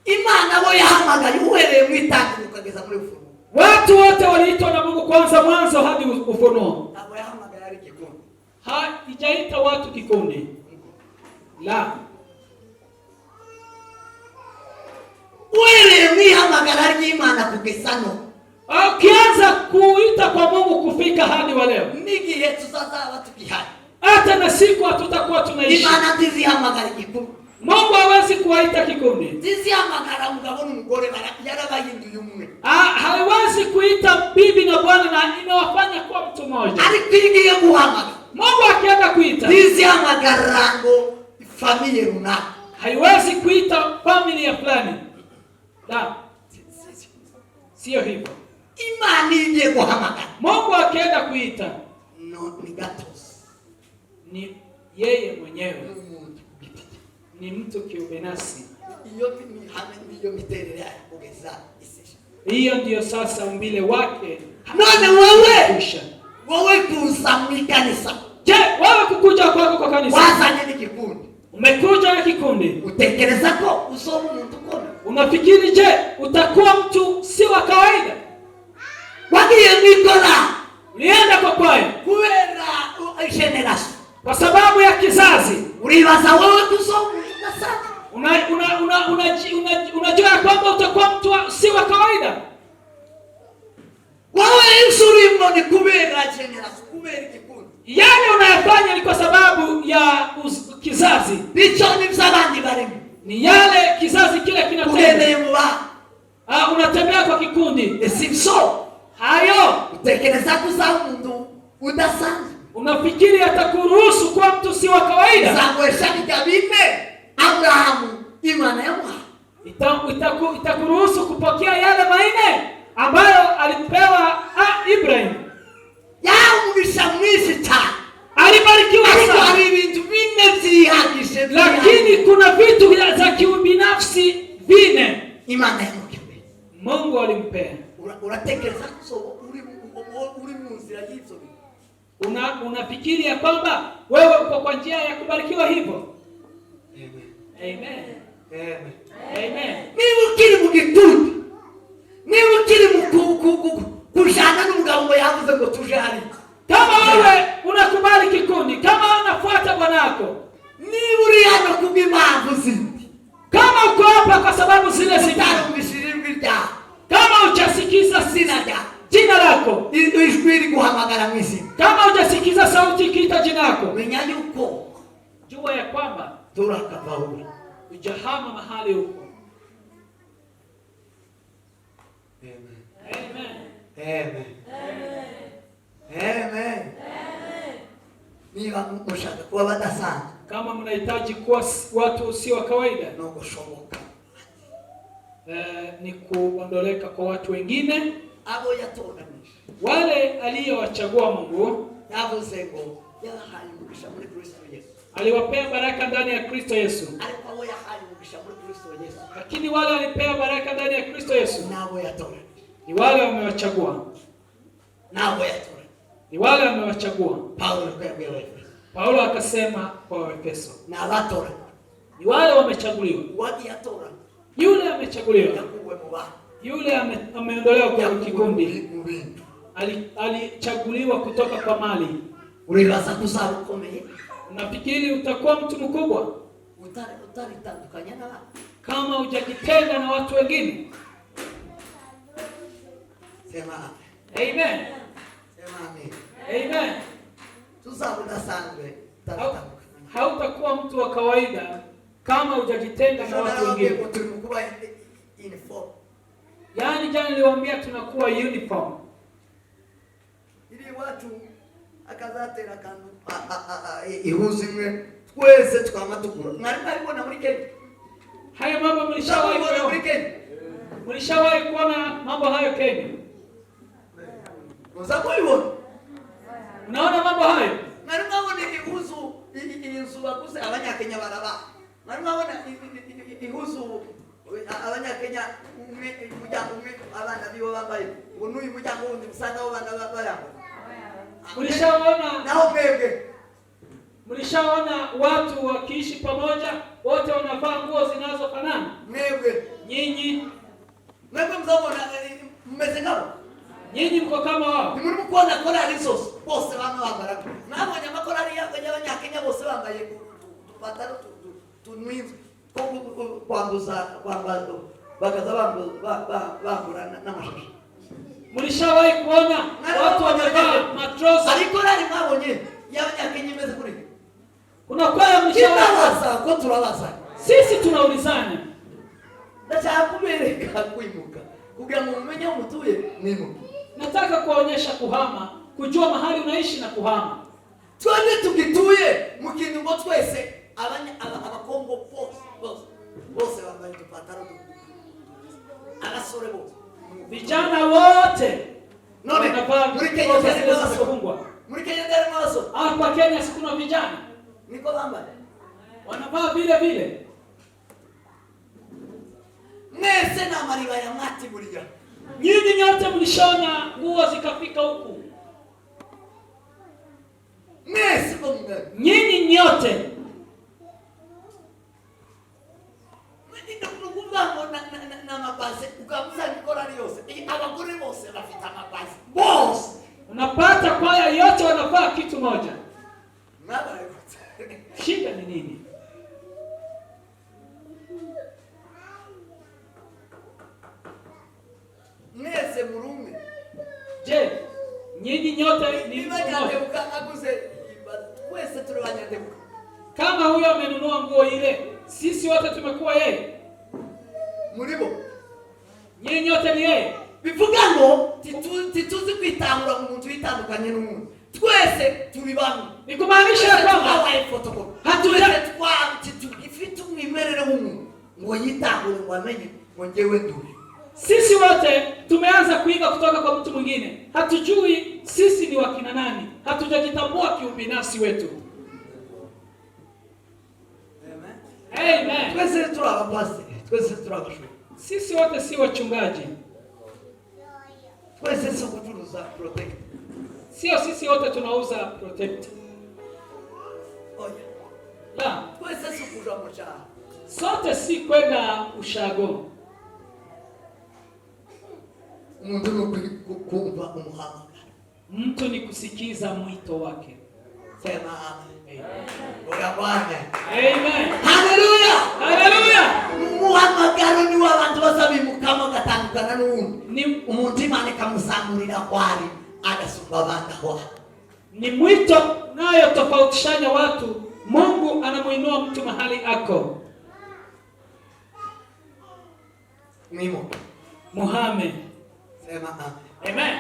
Imana bo yahamagaye uhereye mu itangira ukageza muri Ufunuo. Watu wote waliitwa na Mungu kwanza mwanzo hadi Ufunuo. Abo yahamagaye ari kikundi. Haijaita watu kikundi. La. Uhereye mu ihamagara ry'Imana kugesano. Ukianza kuita kwa Mungu kufika hadi wa leo. Nigihe tuzazaba tukihari. Hata na siku hatutakuwa tunaishi. Imana tizihamagara kikundi. Mungu hawezi kuwaita kikundi. Tizihamagara mugabo n'umugore yarabahinduye umwe. Hawezi kuita bibi na bwana na inawafanya kuwa mtu mmoja. Alipigiye guhamagara. Mungu akienda kuita. Tizihamagara ngo familia runaka. Haiwezi kuita familia fulani. La. Sio hivyo. Imani ndiye guhamagara. Mungu akienda kuita. No, ni gatos. Ni yeye mwenyewe. Ni mtu kiubinafsi. Hiyo ndio sasa umbile wake. None wewe kuza mu kanisa. Je, wewe kukuja kwako kwa kanisa? Wazanye ni kikundi. Umekuja na kikundi. Utekereza ko usomu mtu kona. Unafikiri je, utakuwa mtu si wa kawaida? Wagiye mikora. Ulienda kwa kwayo. Kuera generation. Kwa sababu ya kizazi. Uliwaza wewe kusomu sana. Unajua kwamba utakuwa mtu si wa kawaida. Wewe insulimo ni kubera generation, kubera kikundi. Yale unayofanya ni kwa sababu ya kizazi. Bicho ni msabandi barimo. Ni yale kizazi kile kinatenda. Unatembea kwa kikundi. Simso. Hayo. Utekereza kuza mundu udasanzwe. unafikiri atakuruhusu kuwa mtu si wa kawaida? Zamuhesha bine Abrahamu Imana yamuha. Itakuruhusu kupokea yale manne ambayo alipewa Ibrahim. Umugisha mwinshi cyane. Alibarikiwa sana. Hari ibintu bine byihagije. Lakini kuna vitu za kiubinafsi vine Imana yamukiwe. Mungu alimpea. Uratekereza ko uri mu nzira y'ibyo bintu. Unafikiri ya kwamba wewe uko kwa njia ya kubarikiwa hivyo? Amen. Amen. Amen. Niba ukiri mu gitutu, niba ukiri mu kujana n'umugabo ngo yavuze ngo tuje hari, kama wewe unakubali kikundi, kama unafuata bwanako, niba uri hano kubw'impamvu zindi, kama uko hapa kwa sababu zile zitarumishijwe rya, kama hujasikiza jina lako, ijwi riguhamagara mu isi, kama hujasikiza sauti ikiita jina lako, menya yuko jua ya kwamba turakavaura ujahama mahali huko. Amen. Amen. Amen. Niba mushaka kuba badasanzwe, kama mnahitaji kuwa watu sio wa kawaida, no gushoboka ni kuondoleka kwa watu wengine abo yatoranije, wale aliyowachagua Mungu. Yavuze ngo yahaye umugisha muri Kristo Yesu, aliwapea baraka ndani ya Kristo Yesu. Ariko abo yahaye umugisha muri Kristo Yesu, lakini wale walipea baraka ndani ya Kristo Yesu nabo yatoranije, ni wale wamewachagua, nabo yatoranije, ni wale wamewachagua. Paulo akasema kwa Waefeso, na abatoranyije ni wale wamechaguliwa. Wadi yatoranyije, yule amechaguliwa, yakuwe mu bana, yule ameondolewa kwa kikundi, alichaguliwa kutoka kwa mali. Uribaza kuzaba ukomeye? Unafikiri utakuwa mtu mkubwa utaritandukanya na watu kama hujajitenga na watu wengine? Sema amen. Sema amen. Amen. Tuzaba udasanzwe, hautakuwa mtu wa kawaida kama hujajitenga na watu wengine. Yaani jana niliwaambia tunakuwa uniform. Ili watu akazatera kantu ihuzi imwe twese twamatukura. Mwari mwabibona muri Kenya? Hayo mambo mlishawahi kuona muri Kenya? Mlishawahi kuona mambo hayo Kenya? Muzabibona? Unaona mambo hayo? Mwari mwabona ihuzu inzu baguze abanyakenya baraba. Mwari mwabona ihuzu abanyakenya umuryango umwe abana bibo bambaye ngo n'uyu muryango wundi usanga abo bana bayambaye. Mlishaona nao mbege, mlishaona watu wakiishi pamoja wote wanavaa nguo zinazofanana? Mwebwe nyinyi mzabona mmeze ngabo, nyinyi mko kama wao. Ni muri mukona korali zose bose bambara, nabonye amakorali y'abanyakenya bose bambaye pataro tunwiza ko kwambuza bakaza bambura n'amashashi. Mlishawahi kuona watu wamevaa matroza? Ariko rari mwabonye y'abanyakenya imeze kuri? Kuna kwaya mlishawahi? Tunabaza ko turabaza. Sisi tunaulizana. Nataka kubereka kwimuka kugira ngo mumenye umutuye nimo. Nataka kuonyesha kuhama, kujua mahali unaishi na kuhama. Twende tugituye mu kintu ngo twese abakongo bose bambaye tupataro abasore bose vijana wote none muri Kenya zilizofungwa. Muri Kenya ndio maso hapa Kenya sikuna vijana niko bambaye wanavaa vile vile. Mwese na mariba ya mati bulia, nyinyi nyote mlishona nguo zikafika huku. Mwese bonga nyinyi nyote na mabase ukamuza nikorali yose abagore bose bafite amabase bose, unapata kwaya yote wanavaa kitu moja. Shida ni nini? Mwese murume, je nyinyi nyote ni mmoja? Twese turi banyadebuka. Kama huyo amenunua nguo ile, sisi wote tumekuwa yeye. Muribo nyinyi nyote ni yeye. Bivuga ngo tituzi kwitangura umuntu yitandukanye n'umuntu. twese turi bamwe. Ni kumaanisha kwamba Twabaye photocopy. Tugifite umwimerere w'umuntu ngo yitahule ngo amenye ngo njyewe nduri. Sisi wote tumeanza kuiga kutoka kwa mtu mwingine. Hatujui sisi ni wakina nani. Hatujajitambua kiubinafsi wetu. Amen. Twese turi abapasiteri, twese turi abashumba. Sisi wote si wachungaji. Twese si kucuruza protect. Sio sisi wote tunauza protect. Oya. La, Twese si kuja mocha. sote si kwenda ushago. Umuntu ni kumva umuhamagaro. Mtu ni kusikiza mwito wake. Sema amen. Oya Bwana. Amen. Haleluya. Haleluya. Umuhamagaro ni w'abantu basabi mukama gatandukana n'umuntu. Ni Umuntu Imana ikamusamurira kwari agasumba abandi aho. ni mwito nayo tofautishanya watu. Mungu anamuinua mtu mahali ako. Mimo. Muhame. Sema amen. Amen.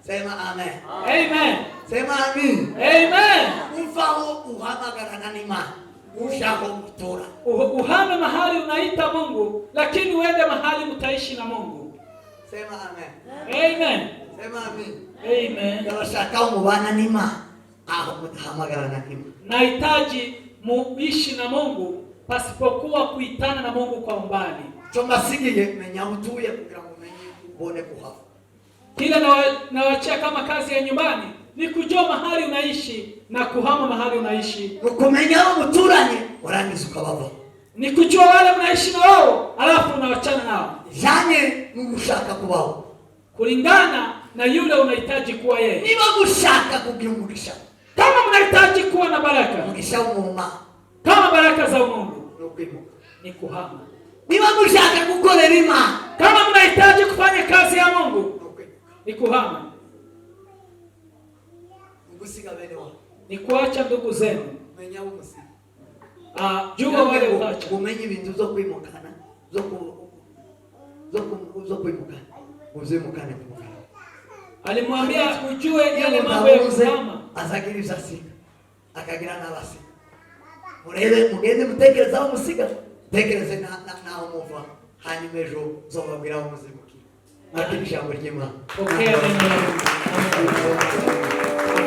Sema amen. Amen. Sema amen. Amen. Umfaho uhamagara na n'Imana. Ushako gutora. Uhame mahali unaita Mungu, lakini uende mahali mtaishi na Mungu. Sema amen. Amen. Sema amen. Amen. Yabashaka umubana n'Imana. Aho mutahamagara na n'Imana. Nahitaji muishi na Mungu pasipokuwa kuitana na Mungu kwa umbali. Chomba sigiye menya utuye kugira ngo umenye ubone kuhava. Kile nawachia kama kazi ya nyumbani ni kujua mahali unaishi na kuhama mahali unaishi. Ukumenya aho muturanye urangiza ukabava. Ni kujua wale mnaishi na wao alafu unawachana nao. Janye n'ugushaka kubaho. Kulingana na yule unahitaji kuwa yeye. Niba gushaka kugira umugisha. Kama mnahitaji kuwa na baraka, Umugisha w'umuma. kama baraka za Mungu, No kwimuka. ni kuhama. Niba gushaka gukorera Imana. Kama mnahitaji kufanya kazi ya Mungu, No kwimuka. ni kuhama. Ugusiga bene wa. Ni kuacha ndugu zenu. Menya umusiga. Jua wale uacha. Umenye ibintu zo kwimukana, zo kwimukana. Uzimukane kumukana. Alimwambia ujue yale mambo ya kuhama. Azagiriza siga. Akagira n'abasiga. Murebe mugende mutekereza aho musiga. Tekereze naho muva. Hanyuma ejo zobabwira aho muzimukira. Ati ijambo ry'Imana. Pokea neno la Mungu.